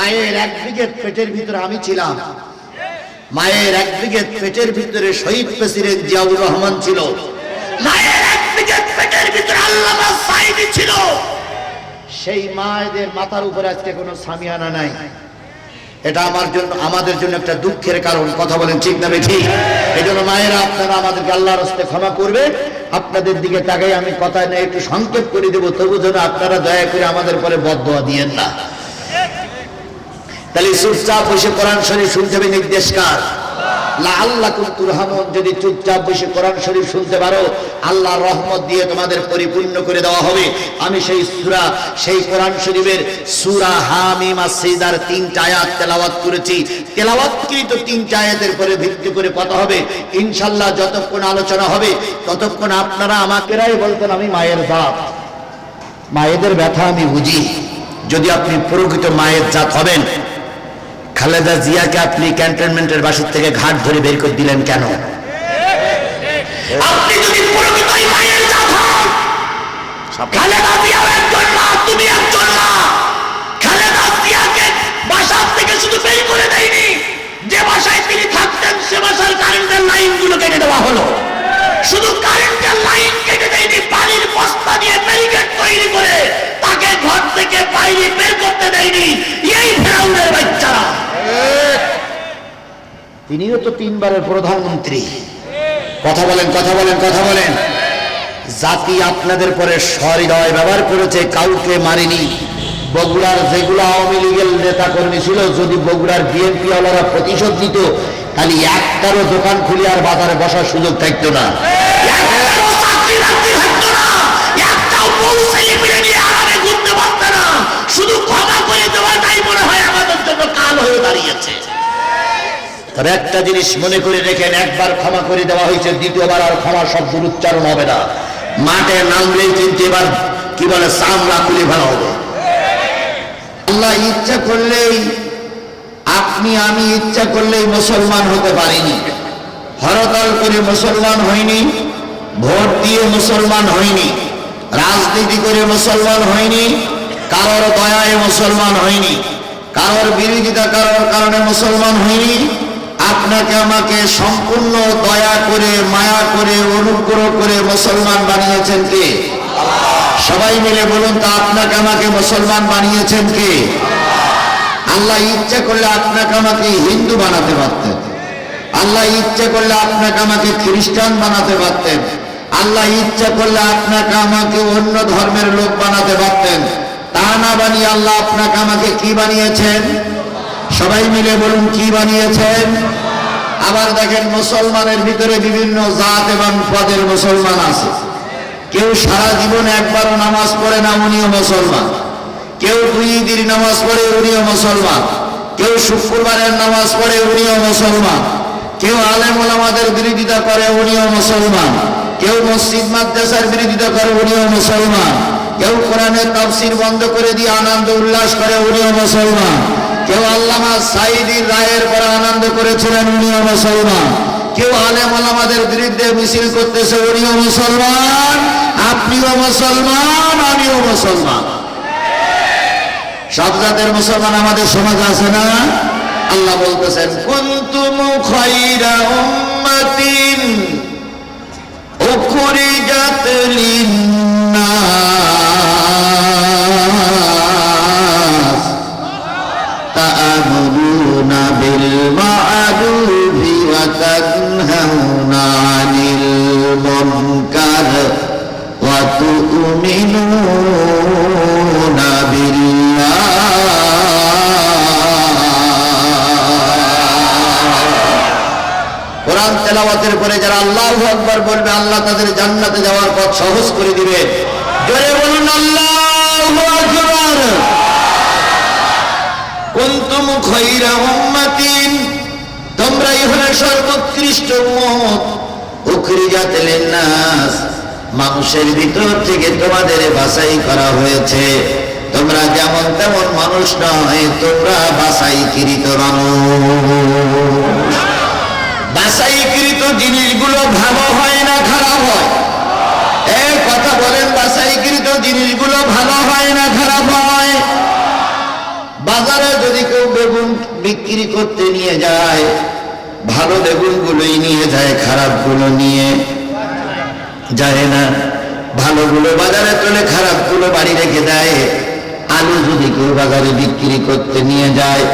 মায়ের এক ব্রিগেড পেটের ভিতরে আমি ছিলাম, মায়ের এক ব্রিগেড পেটের ভিতরে শহীদ প্রেসিডেন্ট জিয়াউর রহমান ছিল, মায়ের এক ব্রিগেড পেটের ভিতরে আল্লামা সাঈদী ছিল। সেই মায়েদের মাথার উপরে আজকে কোনো সামিয়ানা নাই। এটা আমাদের জন্য একটা দুঃখের কারণ। কথা বলেন ঠিক না ঠিক? এই জন্য মায়েরা আপনারা আমাদেরকে আল্লাহর রাস্তায় ক্ষমা করবে। আপনাদের দিকে তাকাই আমি কথা নিয়ে একটু সংক্ষেপ করে দেবো, তবু যেন আপনারা দয়া করে আমাদের পরে বদদোয়া দিয়েন না। তাহলে চুপচাপ বসে কোরআন শরীফ শুনতে হবে, নির্দেশ কার? লাআল্লাকুম তুরহামুন। যদি চুপচাপ বসে কোরআন শরীফ শুনতে পারো, আল্লাহর রহমত দিয়ে তোমাদের পরিপূর্ণ করে দেওয়া হবে। আমি সেই সূরা, সেই কোরআন শরীফের সূরা হামিম আস-সিজদার 3টা আয়াত তেলাওয়াত করেছি। তেলাওয়াতকৃত 3টা আয়াতের উপরে ভিত্তি করে কথা হবে ইনশাআল্লাহ। যতক্ষণ আলোচনা হবে ততক্ষণ আপনারা আমাকেরাই বলতেন আমি মায়ের বাপ, মায়েদের ব্যথা আমি বুঝি। যদি আপনি প্রকৃত মায়ের জাত হবেন, খালেদা জিয়াকে আপনি ক্যান্টনমেন্টের বাসির থেকে ঘাট ধরে বের করে দিলেন কেন? আপনি যদি প্রকৃতই মায়ের জাত হন, খালেদা জিয়া একজন মা, তুমি একজন মা। খালেদা জিয়াকে বাসা থেকে শুধু বের করে দেয়নি, যে বাসায় তিনি থাকতেন সে বাসার কারেন্টের লাইনগুলো কেটে দেওয়া হলো। শুধু কারেন্টের লাইন কেটে দেয়নি, পানির বস্তা দিয়ে ব্যারিকেড তৈরি করে তাকে ঘর থেকে বাইরে বের করতে দেয়নি। এই ফেরাউনের বাচ্চারা, তিনিও তো 3 বারের প্রধানমন্ত্রী। কথা বলেন, কথা বলেন, কথা বলেন। জাতি আপনাদের পরে সহৃদয় ব্যবহার করেছে, কাউকে মারেনি। বগুড়ার যেগুলো আওয়ামী লীগের নেতা কর্মী ছিল, যদি বগুড়ার বিএনপি ওয়ালারা প্রতিশোধ দিত, তাহলে একটারও দোকান খুলে আর বাজারে বসার সুযোগ থাকতো না। শুধু ক্ষমা করে দেওয়াটাই মনে হয় আমাদের জন্য কাল হয়ে দাঁড়িয়েছে। তবে একটা জিনিস মনে করে রেখেন, একবার ক্ষমা করে দেওয়া হয়েছে, দ্বিতীয়বার আর ক্ষমা শব্দের উচ্চারণ হবে না। মাঠে নামলেই কিন্তু এবার কি বলে চামড়া খুলে ফেলা হবে। আল্লাহ ইচ্ছা করলেই, আপনি আমি ইচ্ছা করলেই মুসলমান হতে পারিনি। হরতাল করে মুসলমান হয়নি, ভোট দিয়ে মুসলমান হয়নি, রাজনীতি করে মুসলমান হয়নি, কারোর দয়ায় মুসলমান হয়নি, কারোর বিরোধিতা করার কারণে মুসলমান হয়নি। আপনাকে আমাকে সম্পূর্ণ দয়া করে, মায়া করে, অনুগ্রহ করে মুসলমান বানিয়েছেন কে? সবাই মিলে বলুন তো, আপনাকে আমাকে মুসলমান বানিয়েছেন কে? আল্লাহ ইচ্ছা করলে আপনাকে আমাকে হিন্দু বানাতে পারতেন, আল্লাহ ইচ্ছা করলে আপনাকে আমাকে খ্রিস্টান বানাতে পারতেন, আল্লাহ ইচ্ছা করলে আপনাকে আমাকে অন্য ধর্মের লোক বানাতে পারতেন। তা না বানিয়ে আল্লাহ আপনাকে আমাকে কি বানিয়েছেন? সবাই মিলে বলুন কি বানিয়েছেন? আবার দেখেন, মুসলমানের ভিতরে বিভিন্ন জাত এবং পদের মুসলমান আছে। কেউ সারা জীবন একবারও নামাজ পড়ে না, উনিও মুসলমান। কেউ 2 ঈদের নামাজ পড়ে, উনিও মুসলমান। কেউ শুক্রবারের নামাজ পড়ে, উনিও মুসলমান। কেউ আলেম ওলামাদের বিরোধিতা করে, উনিও মুসলমান। কেউ মসজিদ মাদ্রাসার বিরোধিতা করে, উনিও মুসলমান। কেউ কোরআনের তাফসীর বন্ধ করে দিয়ে আনন্দ উল্লাস করে, উনিও মুসলমান। কেউ আল্লামা সাঈদীর রায়ের পরে আনন্দ করেছিলেন, উনিও মুসলমান। কেউ আলেম ওলামাদের বিরুদ্ধে মিছিল করতেছে, উনিও মুসলমান। আপনিও মুসলমান, আমিও মুসলমান। সব জাতের মুসলমান আমাদের সমাজে আছে না? আল্লাহ বলতেছেন, কুনতুম খায়রা উম্মাতিন উখরিজাত লিন-নাস তা'মুরুনা বিল মা'রুফি ওয়া তানহাউনা আনিল মুনকার ওয়া তু'মিনুনা বিল্লাহ। কোরআন তেলাওয়াতের পরে যারা আল্লাহু আকবার বলবে, আল্লাহ তাদের জান্নাতে যাওয়ার পথ সহজ করে দিবে। জোরে বলুন আল্লাহু আকবার। কুনতুম খায়রা উম্মাতিন, তোমরাই হলে সর্বোৎকৃষ্ট উম্মত। উখরিজাত লিন-নাস, মানুষের ভিতর থেকে তোমাদের বাছাই করা হয়েছে। তোমরা যেমন তেমন মানুষ নয়, তোমরা বাছাইকৃত মানুষ। বাছাইকৃত জিনিসগুলো ভালো হয় না খারাপ হয়? এই কথা বলেন, বাছাইকৃত জিনিসগুলো ভালো হয় না খারাপ হয়? বাজারে যদি কেউ করতে নিয়ে যায়, ভালো বেগুনগুলোই নিয়ে যায়, খারাপগুলো নিয়ে যায় না। ভালোগুলো বাজারে তোলে, খারাপগুলো বাড়ি রেখে দেয়। আলু যদি কেউ বাজারে বিক্রি করতে নিয়ে যায়,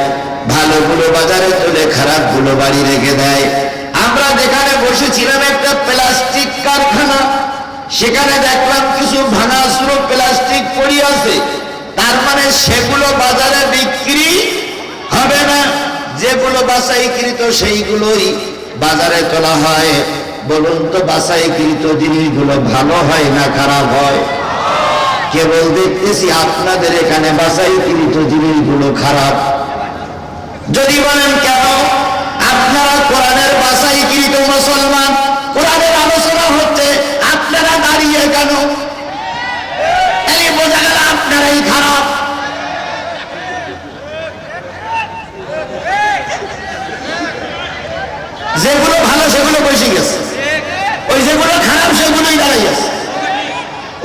ভালোগুলো বাজারে তোলে, খারাপগুলো বাড়ি রেখে দেয়। আমরা যেখানে বসেছিলাম একটা প্লাস্টিক কারখানা, সেখানে দেখলাম কিছু ভাঙাচুরো প্লাস্টিক পড়ে আছে। তার মানে সেগুলো বাজারে বিক্রি হবে না, যেগুলো বাছাইকৃত সেইগুলোই বাজারে তোলা হয়। বলুন তো বাছাইকৃত জিনিসগুলো ভালো হয় না খারাপ হয়? কেবল দেখতেছি আপনাদের এখানে বাছাইকৃত জিনিসগুলো খারাপ। যদি বলেন কেন? আপনারা কোরআনের বাছাইকৃত মুসলমান, কোরআনের আলোচনা হচ্ছে, আপনারা দাঁড়িয়ে কেন? এই বোঝা গেল আপনারাই খারাপ। যেগুলো ভালো সেগুলো বসে গেছে, ওই যেগুলো খারাপ সেগুলোই দাঁড়াই গেছে।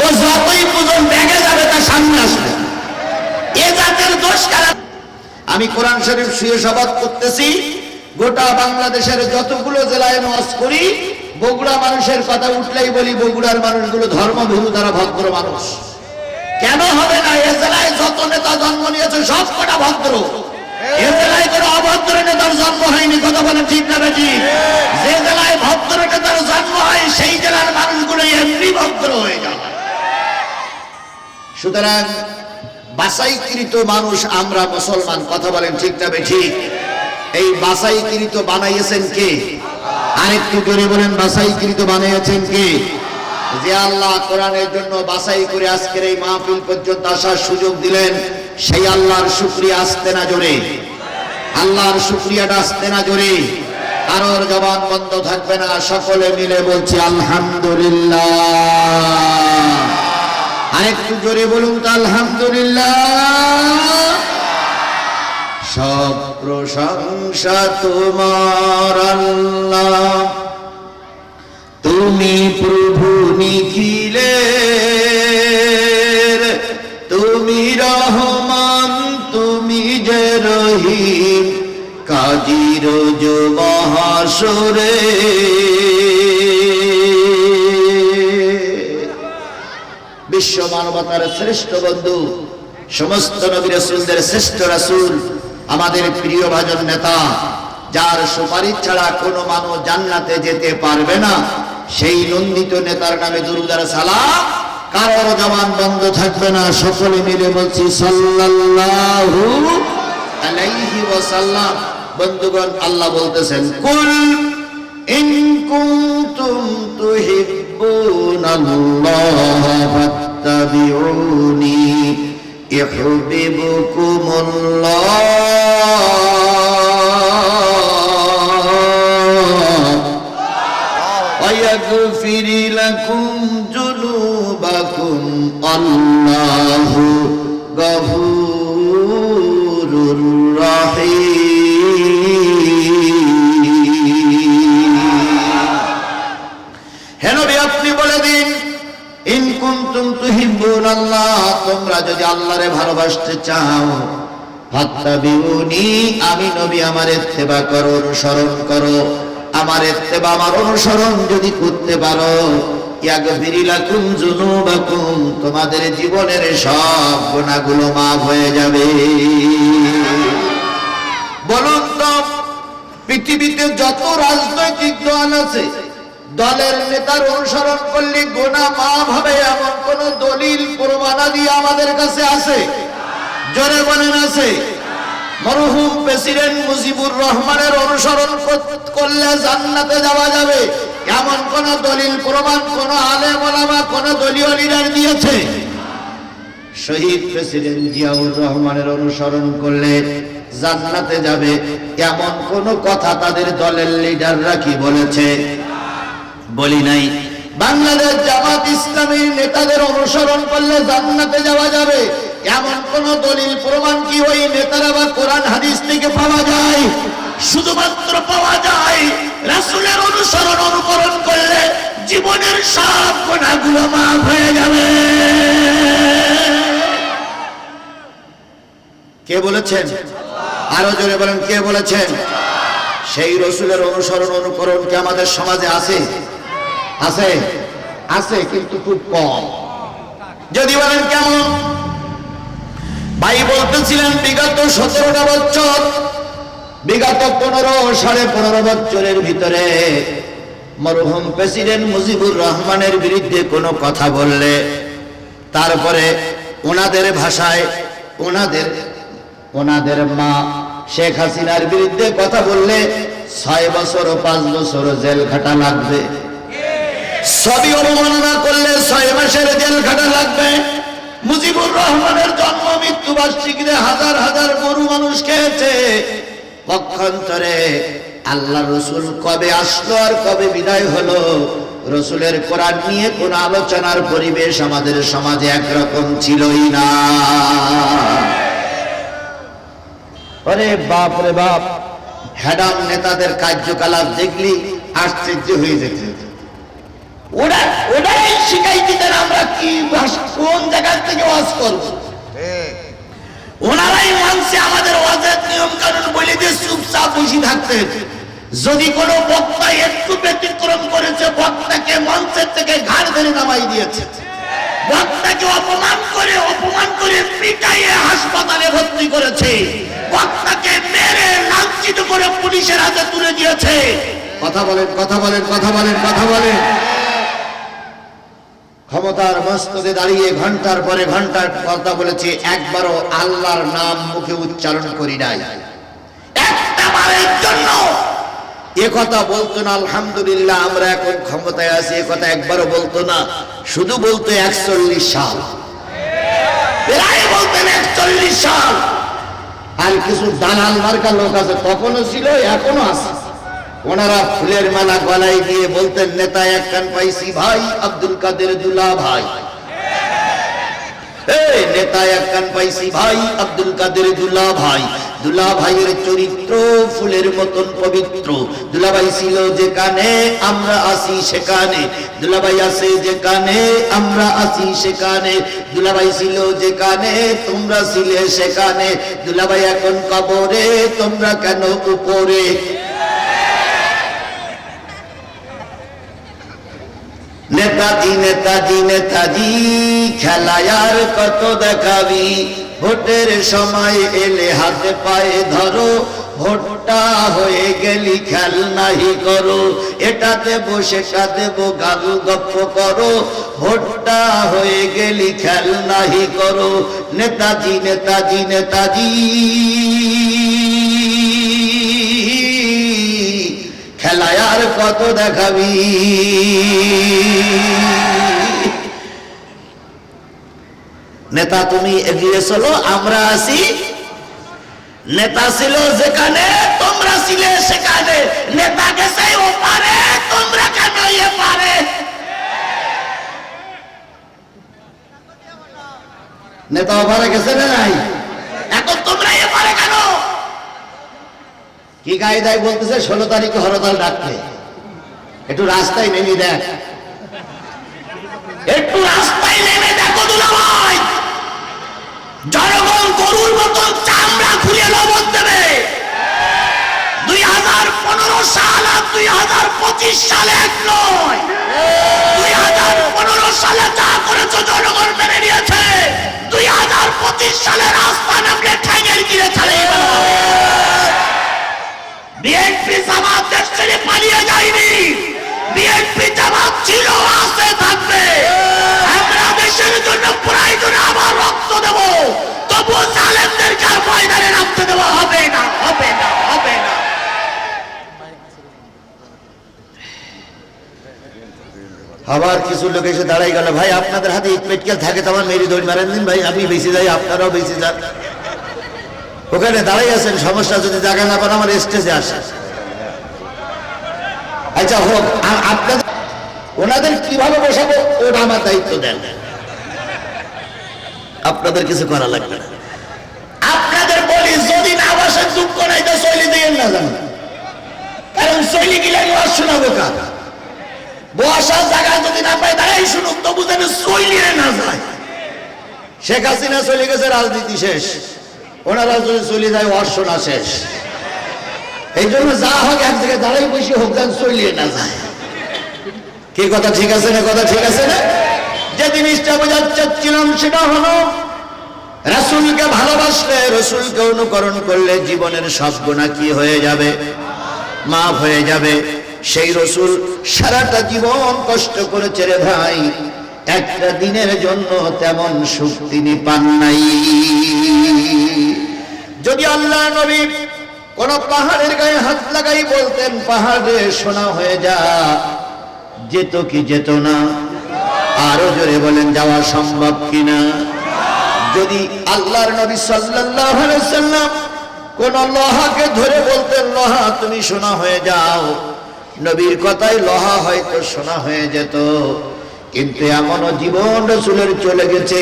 ও যতই পুজো ব্যাগে যাবে তার সামনে আসবে। এ জাতের দোষ কারা? আমি কোরআন শরীফ শুয়ে শপথ করতেছি, গোটা বাংলাদেশের যতগুলো জেলায় ওয়াজ করি, বগুড়া মানুষের কথা উঠলেই বলি বগুড়ার মানুষগুলো ধর্মভীরু, তারা ভদ্র মানুষ। কেন হবে না? এ জেলায় যত নেতা জন্ম নিয়েছে সব কটা ভদ্র। এ জেলায় কোনো অভদ্র নেতার জন্ম হয়নি। কথা বলেন ঠিক না ঠিক? যে জেলায় ভদ্র নেতার জন্ম হয় সেই জেলার মানুষগুলো এমনি ভদ্র হয়ে যায়। সুতরাং বাছাইকৃত মানুষ আমরা মুসলমান। কথা বলেন ঠিক না ঠিক? এই বাছাইকৃত বানাইয়েছেন কে? আরেকটু করে বলেন, বাছাইকৃত বানিয়েছেন কে? যে আল্লাহ কোরআনের জন্য বাছাই করে আজকের এই মাহফিল পর্যন্ত আসার সুযোগ দিলেন, সেই আল্লাহর শুকরিয়া আসতে না জোরে, আল্লাহর শুকরিয়াটা আসতে না জোরে। কারোর জবান বন্ধ থাকবে না, সকলে মিলে বলছি আলহামদুলিল্লাহ। আরেকটু জোরে বলুন তো আলহামদুলিল্লাহ। সব প্রশংসা তোমার আল্লাহ, তুমি প্রভু নিখিলের, তুমি রহমান, তুমি যে রহিম, কাজীর মহাসরে। বিশ্ব মানবতার শ্রেষ্ঠ বন্ধু, সমস্ত নবী রাসূলদের শ্রেষ্ঠ রাসূল, আমাদের প্রিয় ভাজন নেতা, যার সুপারিশ ছাড়া কোনো মানুষ জান্নাতে যেতে পারবে না, সেই নন্দিত নেতার নামে দুরূদ আর সালাম। কারোর জবান বন্ধ থাকবে না, সকলে মিলে বলছি সাল্লাল্লাহু আলাইহি ওয়াসাল্লাম। বন্ধুগণ, আল্লাহ বলতেছেন, কুল ইন কুনতুম তুহিব্বুনাল্লাহ ফাত্তাবিউনি ইউহিব্বুকুমুল্লাহ ওয়া ইয়াগফির লাকুম যুনুবাকুম, আল্লাহু গফুরুর রহিম। হে নবী, আপনি বলে দিন, ইন কুনতুম তুহিব্বুনাল্লাহ, তোমরা যদি আল্লাহরে ভালোবাসতে চাও, ফাত্তাবিউনি, আমি নবী আমার ইত্তেবা করো, অনুসরণ করো। আমার ইত্তেবা, আমার অনুসরণ যদি করতে পারো, ইয়াগফির লাকুম যুনুবাকুম, তোমাদের জীবনের সব গুনাহগুলো মাফ হয়ে যাবে। বলুন তো, পৃথিবীতে যত রাজনৈতিক দল আছে, দলের নেতার অনুসরণ করলে গুনাহ মাফ হবে এমন কোন দলিল প্রমাণাদি আমাদের কাছে আছে? জোরে বলেন আছে? মরহুম প্রেসিডেন্ট মুজিবুর রহমানের অনুসরণ করলে জান্নাতে যাওয়া যাবে এমন কোন দলিল প্রমাণ কোন আলেম ওলামা কোন দলীয় লিডার দিয়েছে? শহীদ প্রেসিডেন্ট জিয়াউর রহমানের অনুসরণ করলে জান্নাতে যাবে এমন কোন কথা তাদের দলের লিডাররা কি বলেছে? বলি নাই। বাংলাদেশ জামাত ইসলামীর নেতাদের অনুসরণ করলে জান্নাতে যাওয়া যাবে এমন কোন দলিল প্রমাণ কি ওই নেতারা বা কোরআন হাদিস থেকে পাওয়া যায়? শুধুমাত্র পাওয়া যায় রাসূলের অনুসরণ অনুকরণ করলে জীবনের সব গুনাহগুলো মাফ হয়ে যাবে। কে বলেছেন? আরো জোরে বলেন, কে বলেছেন? সেই রসুলের অনুসরণ অনুকরণ কি আমাদের সমাজে আছে? আছে, আছে, কিন্তু খুব কম। যদি বলেন কেমন? ভাই বলতেছিলেন বিগত 17টা বছর, বিগত 15.5 বছরের ভিতরে মরহুম প্রেসিডেন্ট মুজিবুর রহমানের বিরুদ্ধে কোনো কথা বললে, তারপরে ওনাদের ভাষায় ওনাদের মা শেখ হাসিনার বিরুদ্ধে কথা বললে 6 বছর ও 5 বছর জেল খাটা লাগবে। সবই অবমাননা করলে 6 মাসের জেল খাটা লাগবে। মুজিবুর রহমানের জন্ম মৃত্যু বার্ষিকীতে হাজার হাজার গরু মানুষ খেয়েছে। পক্ষান্তরে আল্লাহ রসুল কবে আসলো আর কবে বিদায় হলো, রসুলের কোরআন নিয়ে কোন আলোচনার পরিবেশ আমাদের সমাজে একরকম ছিলই না। আরে বাপ রে বাপ, হ্যাডাম নেতাদের কার্যকলাপ দেখলি আশ্চর্য হয়ে যেতে। ওরাই শিখাই দিতেন আমরা কি ভাষা, কোন জায়গা থেকে ওয়াজ করব। ওনারাই মানছে আমাদের ওয়াজের নিয়ম কানুন বলে দিয়ে চুপচাপ বসে থাকতে। যদি কোনো বক্তা একটু ব্যতিক্রম করেছে, বক্তাকে মঞ্চের থেকে ঘাড় ধরে নামাই দিয়েছে, বক্তাকে অপমান করে পিটাইয়ে হাসপাতালে ভর্তি করেছে, বক্তাকে মেরে লাঞ্ছিত করে পুলিশের হাতে তুলে দিয়েছে। কথা বলেন, কথা বলেন, কথা বলেন, কথা বলেন। ক্ষমতার মস্তদে দাঁড়িয়ে ঘন্টার পরে ঘন্টার কথা বলেছে, একবারও আল্লাহর নাম মুখে উচ্চারণ করি নাই। একটা বারের জন্য এ কথা বলতো না আলহামদুলিল্লাহ আমরা এখন ক্ষমতায় আছি, এ কথা একবারও বলতো না। শুধু বলতো 41 সাল, প্রায় বলতেন 41 সাল। আর কিছু দালাল মার্কা লোক আছে, তখনও ছিল এখনো আছে, ওনারা ফুলের মালা গলায় দিয়ে বলতেন নেতা এক কান পাইছি ভাই আব্দুল কাদের দুলা ভাই। এই নেতা এক কান পাইছি ভাই আব্দুল কাদের দুলা ভাই। দুলা ভাইয়ের চরিত্র ফুলের মতন পবিত্র। দুলাভাই ছিল যেখানে আমরা আসি সেখানে, দুলাভাই আছে যেখানে আমরা আসি সেখানে, দুলাভাই ছিল যেখানে তোমরা ছিলে সেখানে, দুলাভাই এখন কবরে তোমরা কেন উপরে। নেতাজি নেতাজি নেতাজি খেলায় আর কত দেখাবি, ভোটের সময় এলে হাতে পায়ে ধরো, ভোটটা হয়ে গেলি খেল নাহি করো, এটা দেবো সেটা দেবো গালু গপ্প করো, ভোটটা হয়ে গেলি খেল নাহি করো। নেতাজি নেতাজি নেতাজি খেলায় আর কত দেখাবি। নেতা তুমি এগিয়ে চলো আমরা আছি, নেতা ছিল যেখানে তোমরা ছিলে সেখানে, নেতা গেছে ও পারে তোমরা কেন এ পারে। নেতা ওপারে গেছে না নাই, এখন তোমরা এ পারে কেন? কি কায়দায় বলতেছে 16 তারিখে হরতাল ডাকতে, একটু রাস্তায় নেমে দেখ, একটু রাস্তায় নেমে দেখো দুলাভাই, জনগণ গরুর মতন চামড়া খুলে লবণ দেবে। 2015 সাল আর 2025 সালে এক নয়। 2015 সালে যা করেছে জনগণ মেনে নিয়েছে, 2025 সালে রাস্তা নামলে ঠ্যাঙের গিরে চালিয়ে দেওয়া হবে। বিএনপি জামাত দেশ ছেড়ে পালিয়ে যায়নি, বিএনপি জামাত ছিল আছে থাকবে। আমরা দেশের জন্য প্রয়োজনে আবার রক্ত দেব, তবু জালেমদেরকে আর ময়দানে নামতে দেওয়া হবে না, হবে না, হবে না। আবার কিছু লোক এসে দাঁড়াই গেল, ভাই আপনাদের হাতে ইট মেটকেল থাকে তো আমার মেরি দৌড় মারেন দিন ভাই, আমি বেশি যাই আপনারাও বেশি যান। ওখানে দাঁড়াই আছেন, সমস্যা যদি জায়গা না পান আমার স্টেজে আসে। আচ্ছা হোক, আপনাদের ওনাদের কিভাবে বসাবো ওটা আমার দায়িত্ব দেন, আপনাদের কিছু করা লাগবে না। আপনাদের বলি যদি না বসেন দুঃখ নাই তো শৈলী দিয়ে না জান, কারণ শৈলী গিলে ওয়াজ শোনাবো কার, বসার জায়গা যদি না পায় দাঁড়াই শুনুক, তবু যেন শৈলী না যায়। শেখ হাসিনা চলে গেছে, রাজনীতি শেষ, ওনারা যদি চলে যায় অর্শনা শেষ। এই জন্য যা হোক এক জায়গায় দাঁড়াই বসে হোক যেন চলিয়ে না যায়। কি কথা ঠিক আছে না? কথা ঠিক আছে না? যে জিনিসটা বোঝাতে চাচ্ছিলাম সেটা হলো রাসূলকে ভালোবাসলে, রাসূলকে অনুকরণ করলে জীবনের সব গুনাহ কি হয়ে যাবে? মাফ হয়ে যাবে। সেই রাসূল সারাটা জীবন কষ্ট করেছে রে ভাই, একটা দিনের জন্য তেমন সুখ তিনি পান নাই। যদি আল্লাহ নবী কোন পাহাড়ের গায়ে হাত লাগাই বলতেন পাহাড়ে সোনা হয়ে যা, যেত কি যেত না? আরো জোরে বলেন যাওয়া সম্ভব কিনা? যদি আল্লাহর নবী সাল্লাল্লাহু আলাইহি ওয়াসাল্লাম কোন লোহাকে ধরে বলতেন লোহা তুমি সোনা হয়ে যাও, নবীর কথায় লোহা হয়তো সোনা হয়ে যেত। কিন্তু এমনও জীবন রাসূলের চলে গেছে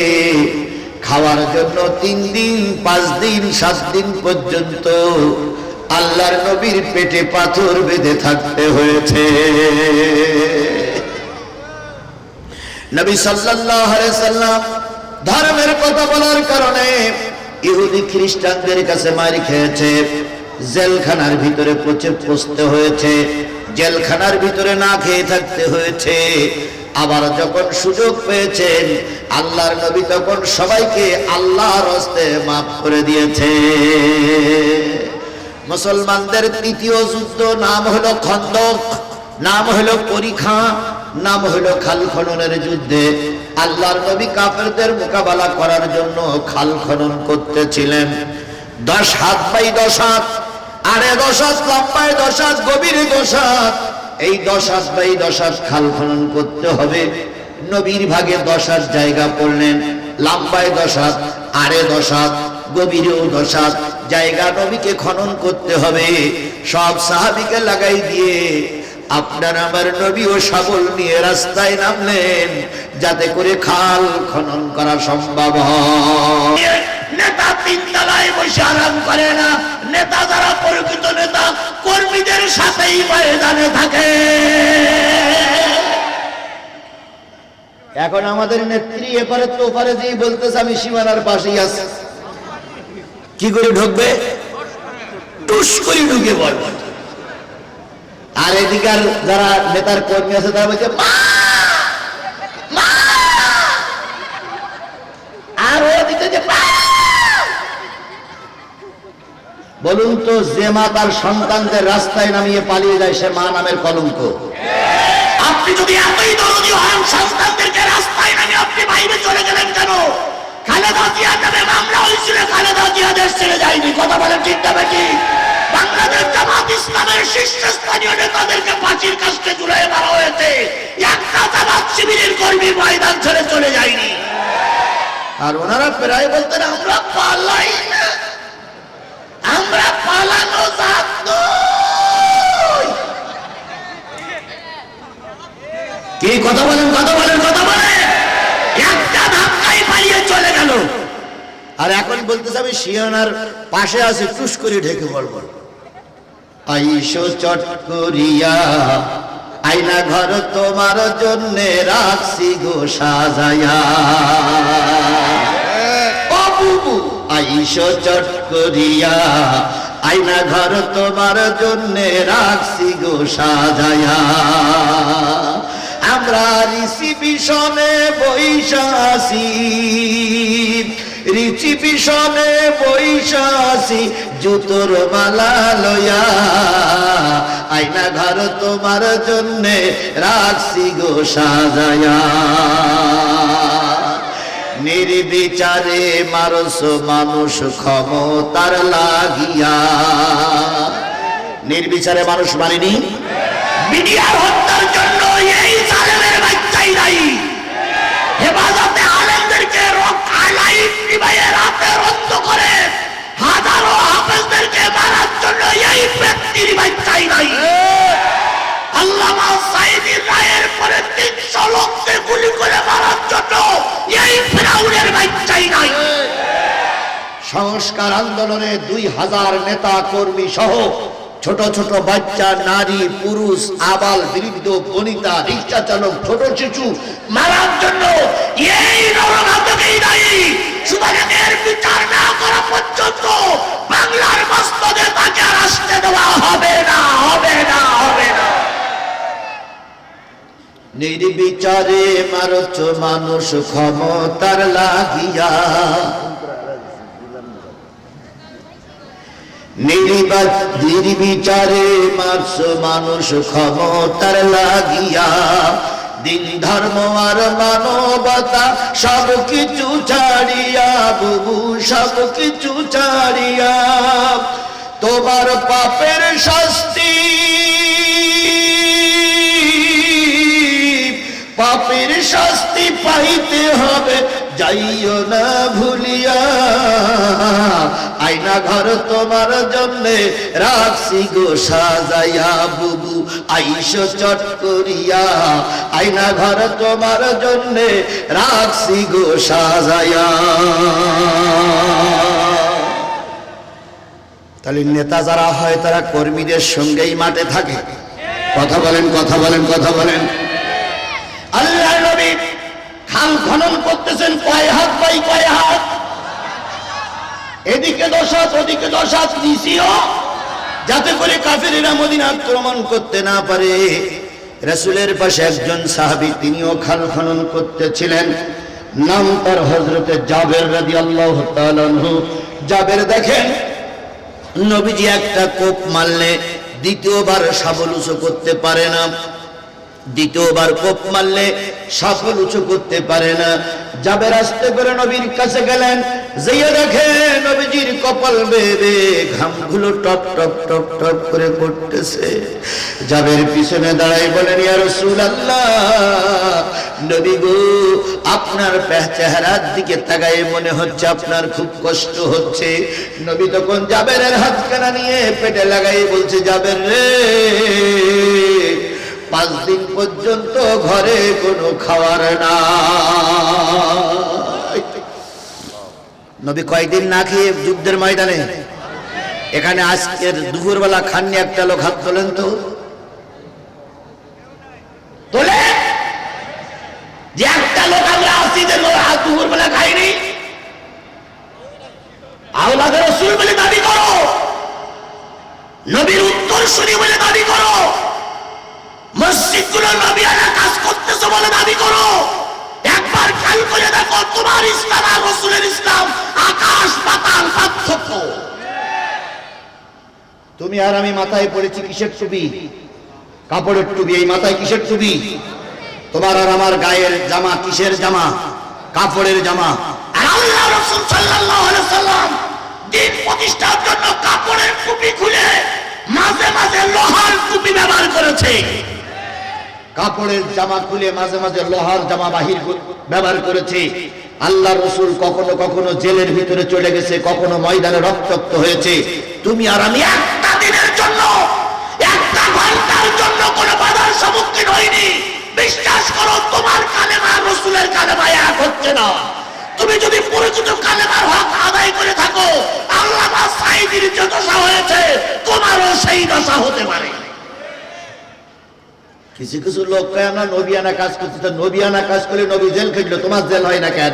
খাওয়ার জন্য 3 দিন 5 দিন 7 দিন পর্যন্ত আল্লাহর নবীর পেটে পাথর বেঁধে থাকতে হয়েছে। নবী সাল্লাল্লাহু আলাইহি সাল্লাম ধর্মের কথা বলার কারণে ইহুদি খ্রিস্টানদের কাছে মার খেয়েছে, জেলখানার ভিতরে পচতে হয়েছে, জেলখানার ভিতরে না খেয়ে থাকতে হয়েছে। আবার যখন সুযোগ পেয়েছেন আল্লাহর নবী তখন সবাইকে আল্লাহর হস্তে মাফ করে দিয়েছে। মুসলমানদের তৃতীয় যুদ্ধ নাম হলো খন্দক, নাম হলো পরীক্ষা, নাম হলো খাল খননের যুদ্ধে। আল্লাহর নবী কাফেরদের মোকাবেলা করার জন্য খাল খনন করতেছিলেন। 10 হাত বাই 10 হাত, আরে 10 হাত লম্বায় 10 হাত গভীরে 10 হাত, এই 10 হাত বাই 10 হাত খাল খনন করতে হবে। নবীর ভাগে 10 হাত জায়গা পড়লেন, লম্বায় 10 হাত, আরে 10 হাত, গভীরেও 10 হাত জায়গা নবীকে খনন করতে হবে। সব সাহাবীকে লাগাই দিয়ে আপনার আমার নবী ও শাবল নিয়ে রাস্তায় নামলেন যাতে করে খাল খনন করা সম্ভব হয়। নেতা 3 তলায় বসে আরাম করে না, নেতা যারা প্রকৃত নেতা কর্মীদের সাথেই ময়দানে থাকে। এখন আমাদের নেত্রী এপারে তো ওপারে যেই বলতেছে আমি সীমানার পাশেই আছি, কি করে ঢুকবে? টুস করে ঢুকে বলবে। আর এদিকার যারা নেতার কর্মী আছে তারা বলছে মা মা, আর ওদিকে যে বলুন তো, যে মা তার সন্তানদের রাস্তায় নামিয়ে পালিয়ে যায় সে মা নামের কলঙ্ক। আপনি যদি এতই দরদি হন সন্তানদেরকে রাস্তায় নামিয়ে আপনি বাইরে চলে গেলেন কেন? খালেদা জিয়া নামে মামলা হয়েছিল, খালেদা জিয়া দেশ ছেড়ে যায়নি। কথা বলেন ঠিক না বেশি? বাংলাদেশ জামাত ইসলামের শীর্ষস্থানীয় নেতাদেরকে ফাঁসির কাস্টে ঝুলিয়ে মারা হয়েছে, একটা জামাত শিবিরের কর্মী ময়দান ছেড়ে চলে যায়নি। আর ওনারা প্রায় বলতেন আমরা পালাই না, আমরা পালানো জাত নই। কি কথা বলেন, কথা বলেন, কথা বলেন। একটা ধাক্কায় পালিয়ে চলে গেল। আর এখন বলতেছে আমি শিয়ানার পাশে আছি, টুস করে ঢেকে বলবো আইসো চট করিয়া আয়না ঘর তোমার জন্য রাখছি গো সাজায়া। ও বুবু আইসো চট করিয়া আয়না ঘর তোমার জন্য রাখছি গো সাজায়া। আমরা রিসিপিশনে বৈশাসি, রিসিপিশনে বৈশাসি জুতোর মালা লয়া, আয়না ঘর তোমার জন্য রাখছি গো সাজায়া। নির্বিচারে মারস মানুষ ক্ষমতার লাগিয়া, নির্বিচারে মানুষ মারিনি, মিডিয়ার হত্যার জন্য এই জালেমের বাচ্চাই দায়ী। হেফাজতে আলেমদেরকে রাতে রক্ত করে হাজারো হাফেজদেরকে মারার জন্য এই ব্যক্তির বাচ্চাই দায়ী। আল্লামা সাঈদীর রায়ের পরে 300 লোককে গুলি করে মারার জন্য এই ফিরাউনের বাচ্চাই দায়ী। সংস্কার আন্দোলনে 2000 নেতা কর্মী সহ ছোট ছোট বাচ্চা, নারী, পুরুষ, আবাল, বৃদ্ধ, বনিতা, রিক্সা চালক, ছোট শিশু মারার জন্য এই নরনাথকেই দায়ী। সুতরাং এর বিচার না করা পর্যন্ত নির্বিচারে মারছ মানুষ ক্ষমতার লাগিয়া, নির্বিচারে মারছ মানুষ ক্ষমতার লাগিয়া, দিন ধর্ম আর মানবতা সব কিছু ছাড়িয়া, বুবু সব কিছু ছাড়িয়া, তোমার পাপের শাস্তি, পাপের শাস্তি পাইতে হবে, যাইও না ভুলিয়া, আয়না ঘর তোমার জন্যে রাখছি গো সাজাইয়া, বুবু আইসো চট করিয়া, আয়না ঘর তোমার জন্যে রাখছি গো সাজাইয়া। তাহলে নেতা যারা হয় তারা কর্মীদের সঙ্গেই মাঠে থাকে। কথা বলেন, কথা বলেন, কথা বলেন। আল্লাহর নবী খাল খনন করতেছেন, কয় হাত বাই কয় হাত, এদিকে 10 হাত ওদিকে 10 হাত নিচিও, যাতে করে কাফেরেরা মদিনা আক্রমণ করতে না পারে। রাসূলের পাশে একজন সাহাবী, তিনিও খাল খনন করতেছিলেন, নাম তার হযরতে জাবের রাদিয়াল্লাহু তাআলা আনহু। জাবের দেখেন নবীজি একটা কোপ মারলে দ্বিতীয়বার শাবল উঁচু করতে পারে না, দ্বিতীয়বার কোপ মারলে শাবল উঁচু করতে পারে না। জাবের আস্তে করে নবীর কাছে গেলেন, যেয়ে দেখে নবীজির কপাল বেয়ে ঘামগুলো টপ টপ টপ টপ করে পড়তেছে। জাবের পিছনে দাঁড়াই বলেন, ইয়া রাসূলুল্লাহ, নবী গো, আপনার চেহারার দিকে তাকায় মনে হচ্ছে আপনার খুব কষ্ট হচ্ছে। নবী তখন জাবেরের হাতখানা নিয়ে পেটে লাগাই বলছে, জাবের রে, 5 দিন পর্যন্ত ঘরে কোনো খাওয়ার না। নবী কয়দিন না খেয়ে যুদ্ধের ময়দানে, এখানে আজকের দুপুরবেলা খাননি একটা লোক, হাত তোলেন তো, তোলে যে একটা লোক আমরা আসছি যে হাত দুপুরবেলা খাইনি। আওলাদে রাসূল বলে দাবি করো, নবীর উত্তরসূরি বলে দাবি করো, মসজিদগুলো নবিয়ানা কাজ করতেছে বলে দাবি করো। একবার খেয়াল করে দেখো, তোমার ইসলাম আর রাসূলের ইসলাম আকাশ পাতাল পার্থক্য। তুমি আর আমি মাথায় পড়েছি কিসের টুপি? কাপড়ের টুপি। এই মাথায় কিসের টুপি? তোমার আর আমার গায়ের জামা কিসের জামা? কাপড়ের জামা। আর আল্লাহ রাসূল সাল্লাল্লাহু আলাইহি সাল্লাম দিন প্রতিষ্ঠার জন্য কাপড়ের টুপি খুলে মাঝে মাঝে লোহার টুপি ব্যবহার করেছে। কাপড়ের জামা খুলে মাঝে মাঝে লোহার জামা বাহির ব্যবহার করেছে। আল্লাহ রাসূল কখনো কখনো জেলের ভিতরে চলে গেছে, কখনো ময়দানে রক্তাক্ত হয়েছে। তুমি আর আমি একটা দিনের জন্য, একটা ঘন্টার জন্য কোনো বাধার সম্মুখীন হইনি। বিশ্বাস করো, তোমার কালেমা রাসূলের কালেমা এক হচ্ছে না। তুমি যদি পরিচিত কালেমার হক আদায় করে থাকো, আল্লামা সাঈদীর যে দশা হয়েছে তোমারও সেই দশা হতে পারে। কিছু কিছু লোক কয় আমরা নবিয়ানা কাজ করছি, তো নবিয়ানা কাজ করলে নবী জেল খেটলো, তোমার জেল হয় না কেন?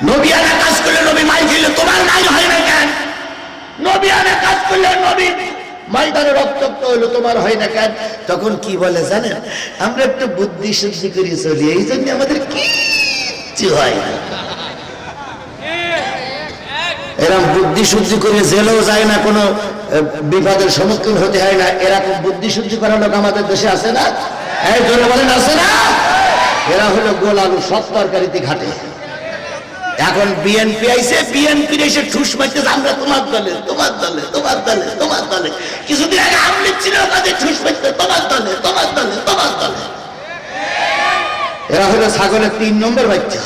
নবিয়ানা কাজ করলে নবী মাই খেললে তোমার নাই হয় না কেন? নবিয়ানা কাজ করলে নবী ময়দানে রক্তাক্ত হইলো, তোমার হয় না কেন? তখন কি বলে জানেন, আমরা একটু বুদ্ধি শুদ্ধি করে চলি, এই জন্য আমাদের কিচ্ছু হয় না। এরকম বুদ্ধি শুদ্ধি করে জেলেও যায় না, কোনো বিপদের সম্মুখীন হতে হয় না। এরকম বুদ্ধি শুদ্ধি করার লোক আমাদের দেশে আছে না? এই জোরে বলেন, আছে না? এরা হলো গোল আলু, সব তরকারিতে ঘাটে। এখন বিএনপি আইছে, বিএনপি এসে ঠুস মারতেছে, আমরা তোমার দলে, তোমার দলে, তোমার দলে, তোমার দলে। কিছুদিন আগে আমলি ছিল, কাজে ঠুস মারতে তোমার দলে, তোমার দলে, তোমার দলে। এরা হলো ছাগলের 3 নম্বর বাচ্চা।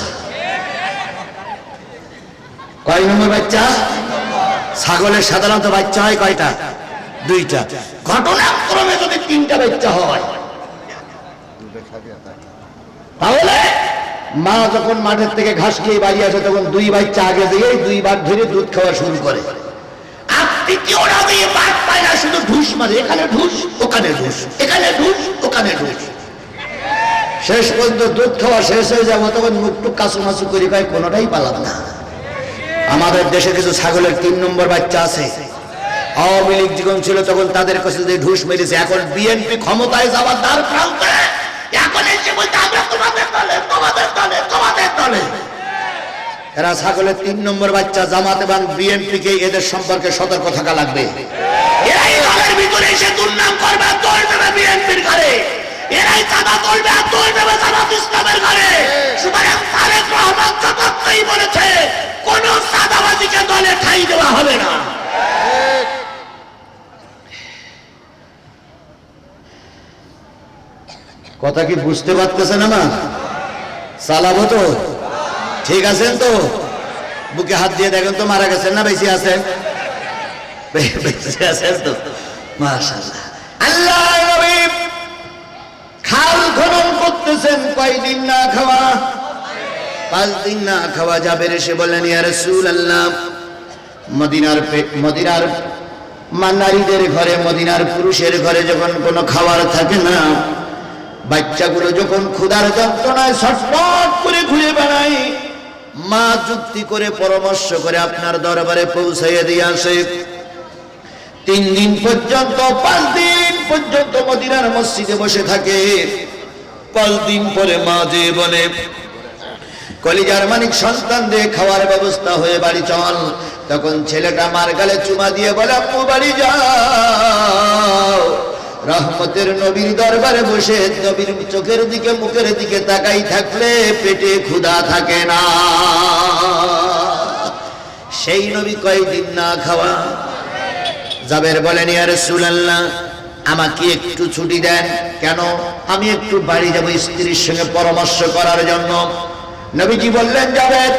কয় নম্বর বাচ্চা? ছাগলের সাধারণত বাচ্চা হয় কয়টা? 2টা। ঘটনাক্রমে যদি 3টা বাচ্চা হয়, তাহলে মা যখন মাঠের থেকে ঘাস খেয়ে বাড়ি আসে, তখন 2 বাচ্চা আগে দিয়ে 2 বার ধরে দুধ খাওয়া শুরু করে। আর তৃতীয়টা দিয়ে বাদ পায় না, শুধু ঢুস মারে, এখানে ঢুস ওখানে ঢুস, এখানে ঢুস ওখানে ঢুস। শেষ পর্যন্ত দুধ খাওয়া শেষ হয়ে যাবো, তখন মুখটুক কাছু মাছু করি, পায় কোনোটাই পালাম না। আমাদের দেশে কিছু ছাগলের 3 নম্বর বাচ্চা আছে। আওয়ামী লীগ যখন ছিল তখন তাদের কাছে যে ঢুস মেরেছে। এখন বিএনপি ক্ষমতায় যাওয়ার দ্বার প্রান্তে, এরা ছাগলের 3 নম্বর বাচ্চা। জামাত এবং বিএনপিকে এদের সম্পর্কে সতর্ক থাকা লাগবে। এরাই দলের ভিতরে এসে দুর্নাম করবে, দল দেবে বিএনপির ঘরে। এরাই চাঁদা তুলবে, দল দেবে জামাত ইসলামের ঘরে। সুতরাং তারেক রহমান যথার্থই বলেছে, কোন চাঁদাবাজিকে দলে ঠাঁই দেওয়া হবে না। কথা কি বুঝতে পারতেছেন? আমার চালাবো তো? ঠিক আছেন তো? বুকে হাত দিয়ে দেখেন তো, মারা গেছেন না বেঁচে আছেন? বেঁচে আছেন তো? মাশাআল্লাহ। আল্লাহ নবী খাল খনন করতেছেন, কয়দিন না খাওয়া? 5 দিন না খাওয়া। জাবের এসে বললেন, ইয়া রাসূলুল্লাহ, মদিনার নারীদের ঘরে, মদিনার পুরুষের ঘরে যখন কোনো খাবার থাকে না, বাচ্চাগুলো যখন ক্ষুধার যন্ত্রণায় ছটফট করে ঘুরে বেড়ায়, মা যুক্তি করে পরামর্শ করে আপনার দরবারে পৌঁছাইয়ে দিয়ে আসে। 3 দিন পর্যন্ত, 5 দিন পর্যন্ত মদিনার মসজিদে বসে থাকে। 5 দিন পরে মা যে বলে, কলিজার মানিক সন্তান দিয়ে খাওয়ার ব্যবস্থা হয়ে বাড়ি চল। তখন ছেলেটা মার গালে চুমা দিয়ে বলে, আম্মু বাড়ি যাও। রহমতের নবীর দরবারে বসে নবীর চোখের দিকে, মুখের দিকে তাকাই থাকলে পেটে ক্ষুধা থাকে না। সেই নবী কয়দিন না খাওয়া। জাবের বলেন, ইয়া রাসূলুল্লাহ, আমাকে একটু ছুটি দেন। কেন? আমি একটু বাড়ি যাব স্ত্রীর সঙ্গে পরামর্শ করার জন্য। নবীজি বললেন, জাবের,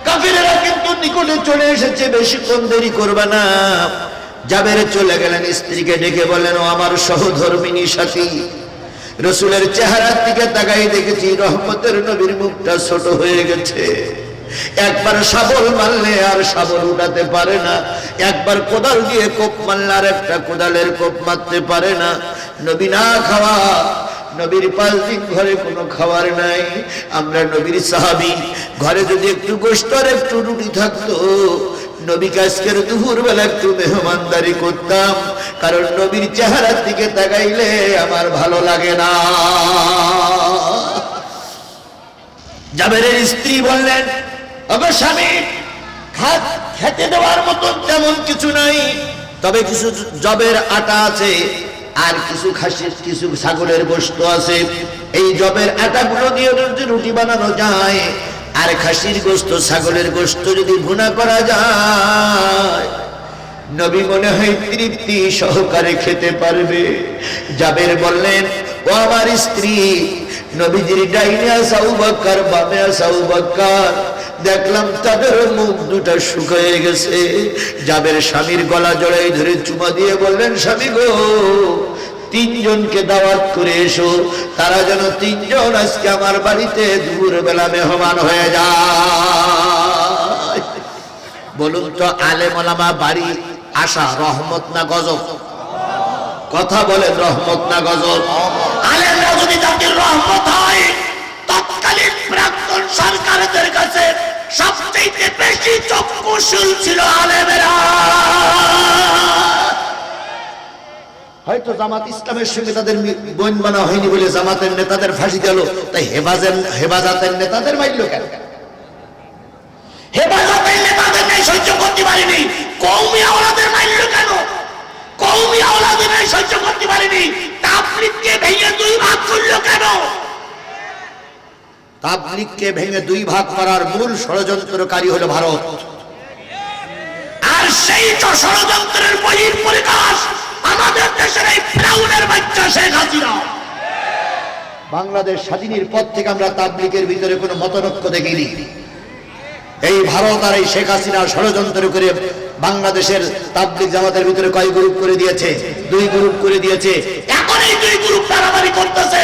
কাফিরেরা কিন্তু নিকটে চলে এসেছে, বেশিক্ষণ দেরি করবে না। জাবের চলে গেলেন, স্ত্রীকে ডেকে বললেন, ও আমার সহধর্মিনী সাথী, রাসূলের চেহারার দিকে তাকাই দেখেছি রহমতের নবীর মুখটা ছোট হয়ে গেছে। একবার শাবল মারলে আর শাবল উঠাতে পারে না, একবার কোদাল দিয়ে কোপ মারলে আর একটা কোদালের কোপ মারতে পারে না। নবী না খাওয়া, নবীর 5 দিন ঘরে কোনো খাবার নাই। আমরা নবীর সাহাবী, ঘরে যদি একটু গোশত আর একটু রুটি থাকতো, নবীকে আজকের দুপুর বেলা একটু মেহমানদারি করতাম, কারণ নবীর চেহারার দিকে তাকাইলে আমার ভালো লাগে না। জাবেরের স্ত্রী বললেন, ওগো স্বামী, খেতে দেওয়ার মতন তেমন কিছু নাই, তবে কিছু জবের আটা আছে, আর কিছু খাসির, কিছু ছাগলের গোশত আছে। এই জবের আটাগুলো দিয়ে যদি রুটি বানানো যায়, আর খাসির গোশত, ছাগলের গোশত যদি ভুনা করা যায়, নবী মনে হয় তৃপ্তি সহকারে খেতে পারবে। জাবের বললেন, ও আমার স্ত্রী, নবীজির ডাইনে আছে আবু বকর, বামে আছে আবু বকর, দেখলাম তাদের মুখ দুটা শুকিয়ে গেছে। জাবের স্বামীর গলা জড়াই ধরে চুমা দিয়ে বললেন, স্বামী গো, 3 জনকে দাওয়াত করে এসো, তারা যেন 3 জন আজকে আমার বাড়িতে দুপুর বেলা মেহমান হয়ে যায়। বলুন তো, আলেম ওলামা বাড়ি আসা রহমত না গজব? কথা বলেন, রহমত না গজব? আলেমরা যদি জাতির রহমত হয়, তৎকালীন প্রাক্তন সরকারদের কাছে সবচেয়ে বেশি চক্ষুশীল ছিল আলেমেরা। হয়তো জামাত ইসলামের সঙ্গে তাদের বইন বানা হয়নি বলে জামাতের নেতাদের ফাঁসি দিল, তাই হেফাজতের নেতাদের মারল কেন? হেফাজতের নেতাদের নাই সহ্য করতে পারিনি, কওমি আওলাদের মারল কেন? কওমি আওলাদের নাই সহ্য করতে পারিনি, তাবলীগকে ভেঙে 2 ভাগ করল কেন? তাবলীগকে ভেঙে 2 ভাগ করার মূল ষড়যন্ত্রকারী হলো ভারত। আর সেই ষড়যন্ত্রের বহিঃপ্রকাশ আমাদের দেশের এই ফিরাউনের বাচ্চা শেখ হাসিনা। বাংলাদেশ স্বাধীনের পর থেকে আমরা তাবলীগের ভিতরে কোনো মতনৈক্য দেখিনি। এই ভারত আর এই শেখ হাসিনা ষড়যন্ত্র করে বাংলাদেশের তাবলীগ জামাতের ভিতরে কয় গ্রুপ করে দিয়েছে? 2 গ্রুপ করে দিয়েছে। এখন এই 2 গ্রুপ মারামারি করতেছে।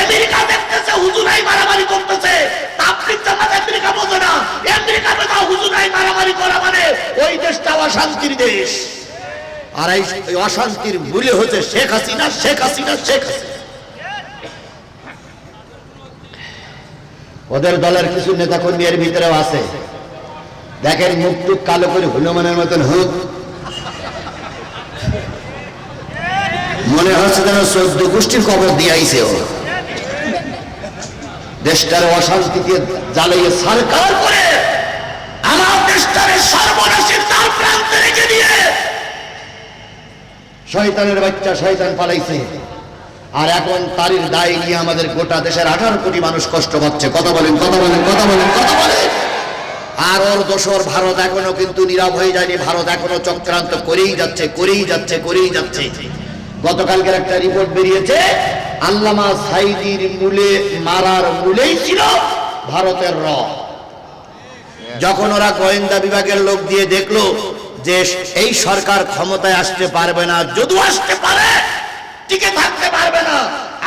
আমেরিকা দেখতেছে হুজুরাই মারামারি করতেছে, তাবলীগ জামাত আমেরিকা বোঝে না, আমেরিকা বোঝা হুজুরাই মারামারি করা মানে ওই দেশটা অশান্তির দেশ। আর এই অশান্তির মূলে হচ্ছে শেখ হাসিনা, শেখ হাসিনা, শেখ হাসিনা। ওদের দলের কিছু নেতা কর্মী এর ভিতরেও আছে, দেখেন মুখ টুক কালো করে হনুমানের মতন হোক, মনে হচ্ছে যেন 14 গোষ্ঠীর কবর দিয়ে আইছে। ও দেশটার অশান্তিকে জ্বালিয়ে সরকার করে শয়তানের বাচ্চা শয়তান পালাইছে, আর এখন তারই দায় নিয়ে আমাদের গোটা দেশের 18 কোটি মানুষ কষ্ট পাচ্ছে। কথা বলেন, কথা বলেন, কথা বলেন, কথা বলেন। আর ওর দোসর ভারত এখনো কিন্তু নীরব হয়ে যায়নি। ভারত এখনো চক্রান্ত করেই যাচ্ছে, করেই যাচ্ছে, করেই যাচ্ছে। গতকালকের একটা রিপোর্ট বেরিয়েছে, আল্লামা সাঈদীর মূলে মারার মূলেই ছিল ভারতের র। যখন ওরা গোয়েন্দা বিভাগের লোক দিয়ে দেখলো যে এই সরকার ক্ষমতায় আসতে পারবে না, যদিও আসতে পারে টিকে থাকতে পারবে না,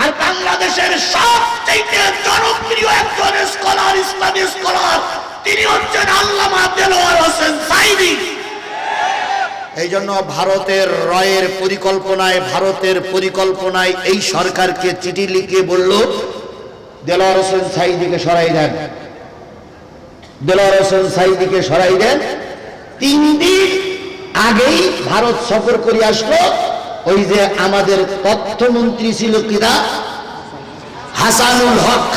আর বাংলাদেশের সবচেয়ে জনপ্রিয় একজন স্কলার, ইসলামী স্কলার, তিনি হচ্ছেন আল্লামা দেলোয়ার হোসেন সাঈদী। এই জন্য ভারতের রয়ের পরিকল্পনায়, ভারতের পরিকল্পনায় এই সরকারকে চিঠি লিখে বলল দেলোয়ার হোসেন সাঈদীকে সরাই দেন, দেলোয়ার হোসেন সাঈদীকে সরাই দেন। 3 দিন আগেই ভারত সফর করে আসলো ওই যে আমাদের তথ্যমন্ত্রী ছিল কিনা, হাসানুল হক,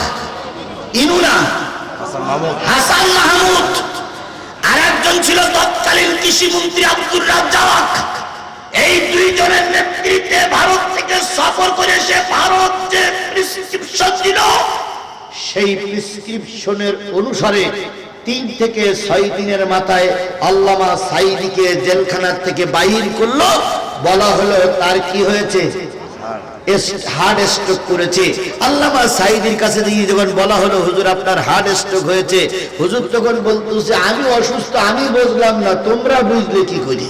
ইনুনা হাসান মাহমুদ, আর একজন ছিল তৎকালীন কৃষি মন্ত্রী আব্দুর রাজ্জাক। এই 2 জনের নেতৃত্বে ভারত থেকে সফর করে সে ভারত যে প্রেসক্রিপশন দিল, সেই প্রেসক্রিপশনের অনুসারে 3 থেকে 6 দিনের মাথায় আল্লামা সাঈদীকে জেলখানা থেকে বাইর করলো। বলা হলো তার কি হয়েছে, হার্ট স্ট্রোক করেছে। আল্লামা সাঈদীর কাছে দিয়ে যখন বলা হলো হুজুর আপনার হার্ট স্ট্রোক হয়েছে, হুজুর তখন বলতেছে আমি অসুস্থ, আমি বুঝলাম না, তোমরা বুঝলে কি করি।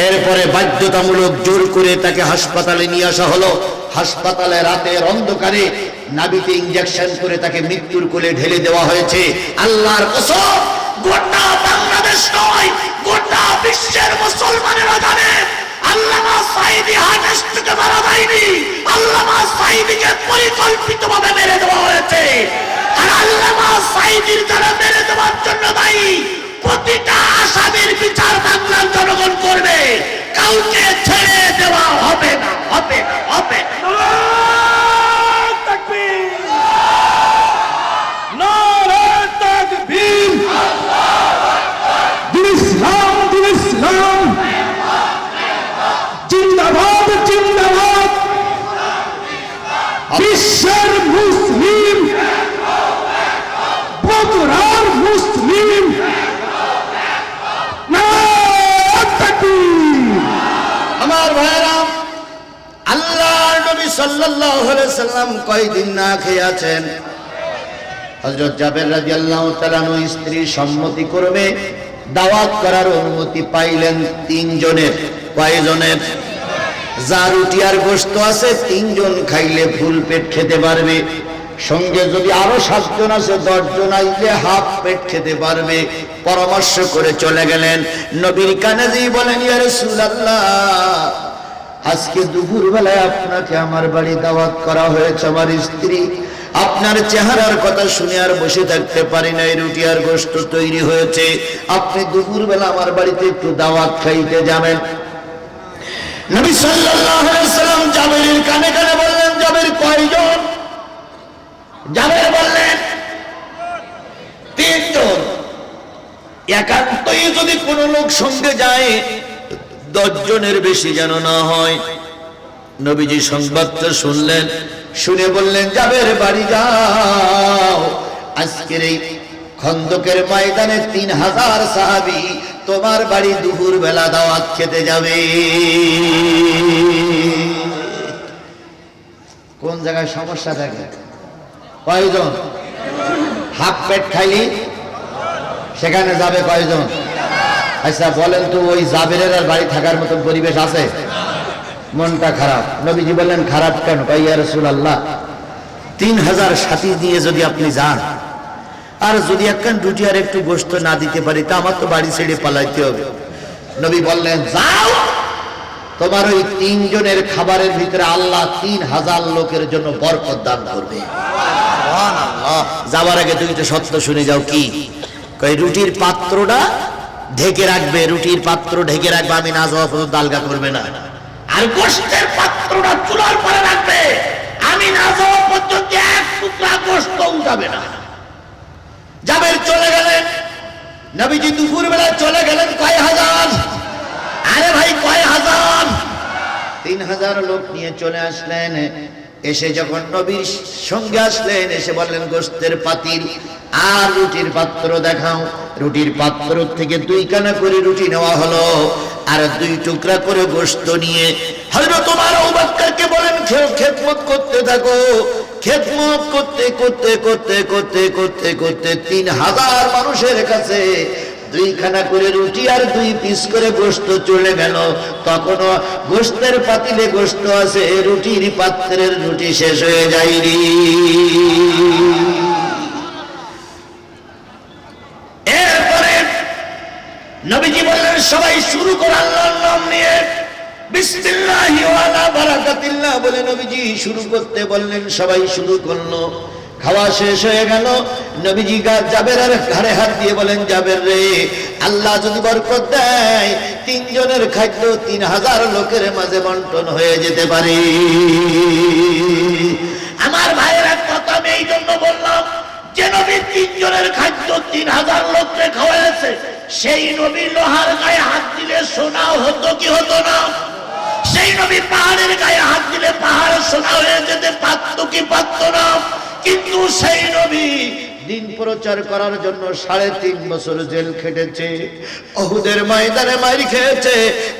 এরপরে বাধ্যতামূলক জোর করে তাকে হাসপাতালে নিয়ে আসা হলো। হাসপাতালে রাতের অন্ধকারে নাভিতে ইনজেকশন করে তাকে মৃত্যুর কোলে ঢেলে দেওয়া হয়েছে। আল্লাহর কসম, গোটা বাংলাদেশ নয়, গোটা বিশ্বের মুসলমানেরা জানে আল্লামা সাঈদী হার্ট স্ট্রোকে মারা যায়নি, আল্লামা সাঈদীকে পরিকল্পিতভাবে মেরে দেওয়া হয়েছে। আর আল্লামা সাঈদীর যারা মেরে দেওয়ার জন্য দায়ী, প্রতিটা আসামির বিচার বাংলার জনগণ করবে, কাউকে ছেড়ে দেওয়া হবে না, হবে না, হবে না। নারায়ে তাকবীর, নারায়ে তাকবীর, আল্লাহু আকবার, দিন ইসলাম, দিন ইসলাম, জিন্দাবাদ, জিন্দাবাদ, বিশ্বের মুসলিম, বগুড়ার মুসলিম, নারায়ে তাকবীর। আমার ভাইরা, আল্লাহর নবী সাল্লাল্লাহু আলাইহি সাল্লাম কয়দিন না খেয়ে আছেন। হযরত জাবের রাদিয়াল্লাহু তাআলা স্ত্রীর সম্মতি ক্রমে দাওয়াত করার অনুমতি পাইলেন 3 জনের। কয়জনের? যার রুটি আর গোশত আছে 3 জন খাইলে ফুল পেট খেতে পারবে, সঙ্গে যদি আরো 7 জন আছে 10 জন আইলে হাফ পেট খেতে পারবে। পরামর্শ করে চলে গেলেন। নবীর কানে দিয়ে বলেন ইয়া রাসূলুল্লাহ, আজকে দুপুর বেলায় আপনাকে আমার বাড়ি দাওয়াত করা হয়েছে। আমার স্ত্রী আপনার চেহারার কথা শুনে আর বসে থাকতে পারি নাই, রুটি আর গোশত তৈরি হয়েছে, আপনি দুপুর বেলা আমার বাড়িতে একটু দাওয়াত খাইতে যাবেন। নবী সাল্লাল্লাহু আলাইহি ওয়াসাল্লাম জাবেরের কানে কানে বললেন, জাবের কয়জন? জাবের বললেন 3 জন। একান্তই যদি কোনো লোক সঙ্গে যায় 10 জনের বেশি যেন না হয়। নবীজি সংবাদটা শুনলেন, শুনে বললেন জাবের বাড়ি যাও, আজকের এই খন্দকের ময়দানে 3000 সাহাবী তোমার বাড়ি দুপুর বেলা দাওয়াত খেতে যাবে। কোন জায়গায় সমস্যা থাকে? কয়জন? হাফ পেট খাইলি সেখানে যাবে কয়জন? আচ্ছা বলেন তো, ওই জাবেরের আর বাড়ি থাকার মতো পরিবেশ আছে? মনটা খারাপ। নবীজি বললেন খারাপ কেন? ইয়া রাসূলুল্লাহ, 3000 সাথী দিয়ে যদি আপনি যান, আর যদি একখান রুটি আর একটু গোশত না দিতে পারি, তা আমার তো বাড়ি ছেড়ে পালাইতে হবে। নবী বললেন যাও, তোমার ওই 3 জনের খাবারের ভিতরে আল্লাহ 3000 লোকের জন্য বরকত দান করবে। সুবহানাল্লাহ। যাওয়ার আগে 2টা সত্য শুনে যাও। কি কই? রুটির পাত্রটা ঢেকে রাখবে, রুটির পাত্র ঢেকে রাখবে, আমি না যাওয়া পর্যন্ত আলগা করবে না। আর গোশতের পাত্রটা চুলার পরে রাখবে, আমি না যাওয়া পর্যন্ত 1 টুকরা গোশত উঠাবে না। জাবের চলে গেলেন। নবীজি দুপুর বেলা চলে গেলেন। কয় হাজার? আরে ভাই কয় হাজার? 3000 লোক নিয়ে চলে আসলেন। এসে যখন নবীর সঙ্গে আসলেন, এসে বললেন গোশতের পাতিল আর রুটির পাত্র দেখাও। রুটির পাত্র থেকে 2 কানা করে রুটি নেওয়া হলো, আর 2 টুকরা করে গোশত নিয়ে হযরত ওমর আবু বকরকে বলেন খেদমত করতে থাকো। খেদমত করতে করতে করতে করতে করতে করতে 3000 মানুষের কাছে 2 খানা করে রুটি আর 2 পিস করে গোশত চলে গেল। তখনও গোশতের পাতিলে গোশত আছে, রুটির পাত্রের রুটি শেষ হয়ে যায়নি। এরপরে নবীজি বললেন সবাই শুরু করো আল্লাহর নাম নিয়ে, বিসমিল্লাহি ওয়া আলা বারাকাতিল্লাহ বলে নবীজি শুরু করতে বললেন। সবাই শুরু করলো। খাওয়া শেষ হয়ে গেল। নবীজি জাবেরের ঘাড়ে হাত দিয়ে বলেন, জাবের রে, আল্লাহ যদি বরকত দেয় 3 জনের খাদ্য 3000 লোকের মাঝে বন্টন হয়ে যেতে পারে। আমার ভাইয়েরা কথা আমি এই জন্য বললাম যে নবী 3 জনের খাদ্য 3000 লোককে খাওয়াইছে, সেই নবী লোহার গায়ে হাত দিলে সোনা হতো কি হতো না? সেই নবী পাহাড়ের গায়ে হাত দিলে পাহাড় সোনা হয়ে যেতে পারত কি পারত না? কিন্তু সেই নবী দিন প্রচার করার জন্য 3.5 বছর জেল খেটেছে, উহুদের ময়দানে মাইর খেয়েছে,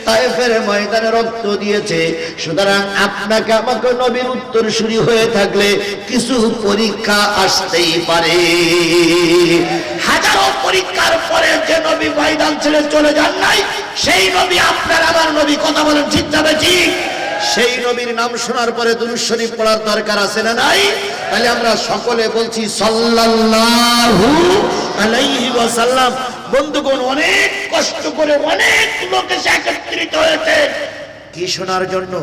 তায়েফের ময়দানে রক্ত দিয়েছে। সুতরাং আপনাকে আমাকে নবীর উত্তরসূরি হয়ে থাকলে কিছু পরীক্ষা আসতেই পারে। হাজারো পরীক্ষার পরে যে নবী ময়দান ছেড়ে চলে যান নাই, সেই নবী আপনার আমার নবী। কথা বলেন ঠিক যাবে ঠিক? সেই নবীর নাম শোনার পরে দুরূদ শরীফ পড়ার দরকার আছে না নাই? তাহলে আমরা সকলে বলছি সাল্লাল্লাহু আলাইহি ওয়াসাল্লাম। বন্ধুগণ, অনেক কষ্ট করে অনেক লোক এসে একত্রিত হয়েছে কি শোনার জন্য?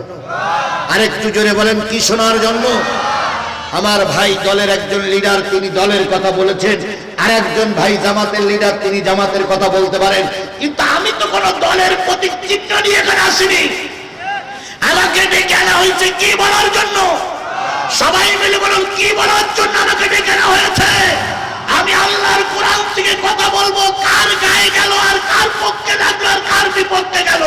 আরেকটু জোরে বলেন, কি শোনার জন্য? আমার ভাই দলের একজন লিডার, তিনি দলের কথা বলেছেন, আর একজন ভাই জামাতের লিডার, তিনি জামাতের কথা বলতে পারেন। কিন্তু আমি তো কোনো দলের প্রতীক চিহ্ন নিয়ে এখানে আসিনি। আমাকে ডেকে আনা হয়েছে কি বলার জন্য? সবাই মিলে বলুন, কি বলার জন্য আমাকে ডেকে আনা হয়েছে? আমি আল্লাহর কোরআন থেকে কথা বলবো, কার গায়ে গেল আর কার পক্ষে লাগলো আর কার বিপক্ষে গেল,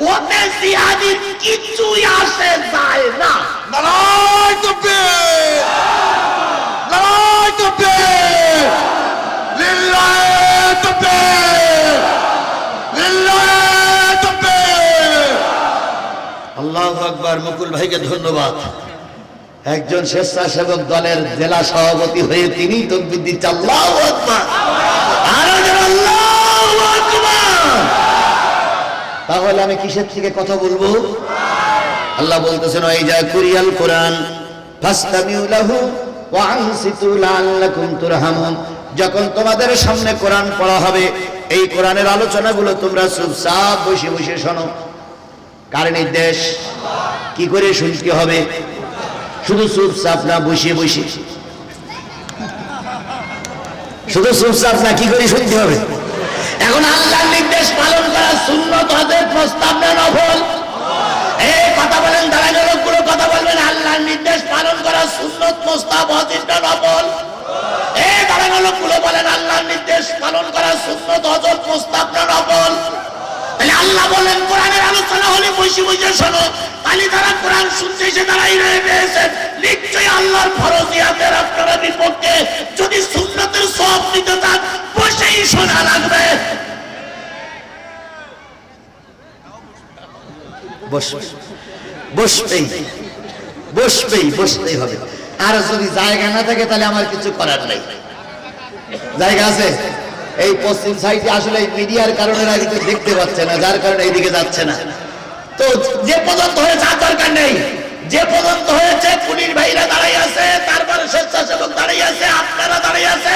ওতে জিহাদির কিছুই আসে যায় না। নারায়ে তাকবীর, নারায়ে তাকবীর, লিল্লাহি তাকবীর, লিল্লাহি তাকবীর। আল্লাহু আকবার। মুকুল ভাইকে ধন্যবাদ। একজন স্বেচ্ছাসেবক দলের জেলা সভাপতি হয়ে তিনি তাকবীর দিচ্ছেন। আল্লাহু আকবার, আরো জোরে আল্লাহু আকবার। তাহলে আমি কিসের থেকে কথা বলবো? আল্লাহ বলতেছেন, ওই যা কুরিয়াল কোরআন ফাসতামিউ লাহু ওয়া আনসিতু লাআল্লাকুম তুরহামুন। যখন তোমাদের সামনে কোরআন পড়া হবে, এই কোরআনের আলোচনাগুলো তোমরা চুপচাপ বসে বসে শোনো। কার নির্দেশ? কি করে শুনতে হবে? শুধু চুপচাপ না, বসে বসে। শুধু চুপচাপ না, কি করে শুনতে হবে? এখন আল্লাহর নির্দেশ পালন করা সুন্নত, হযরত প্রস্তাব না নফল? এই কথা বলেন, দাঁড়ানো লোকগুলো কথা বলবেন। আল্লাহর নির্দেশ পালন করা সুন্নত, প্রস্তাব, হযরত না নফল? এই দাঁড়ানো লোকগুলো বলেন, আল্লাহর নির্দেশ পালন করা সুন্নত, হযরত প্রস্তাব না নফল? তাহলে আল্লাহ বলেন কোরআনের আলোচনা হলে বসে বসে শোনো। তাহলে যারা কোরআন শুনছে সে তারাই রয়েছে নিশ্চয়ই আল্লাহর ফরজিয়াতের আপনারা বিপক্ষে। যদি সুন্নতের সওয়াব নিতে চান বসেই শোনা লাগবে। বসতেই হবে। আর যদি জায়গা না থাকে তাহলে আমার কিছু করার নেই। জায়গা আছে? এই পশ্চিম সাইডে আসলে মিডিয়ার কারণে কিন্তু দেখতে পাচ্ছে না, যার কারণে এইদিকে যাচ্ছে না। তো যে পর্যন্ত হয়েছে আর দরকার নেই। যে পর্যন্ত হয়েছে পুলিশ ভাইরা দাঁড়িয়ে আছে, তারপরে স্বেচ্ছাসেবক দাঁড়িয়ে আছে, আপনারা দাঁড়িয়ে আছে,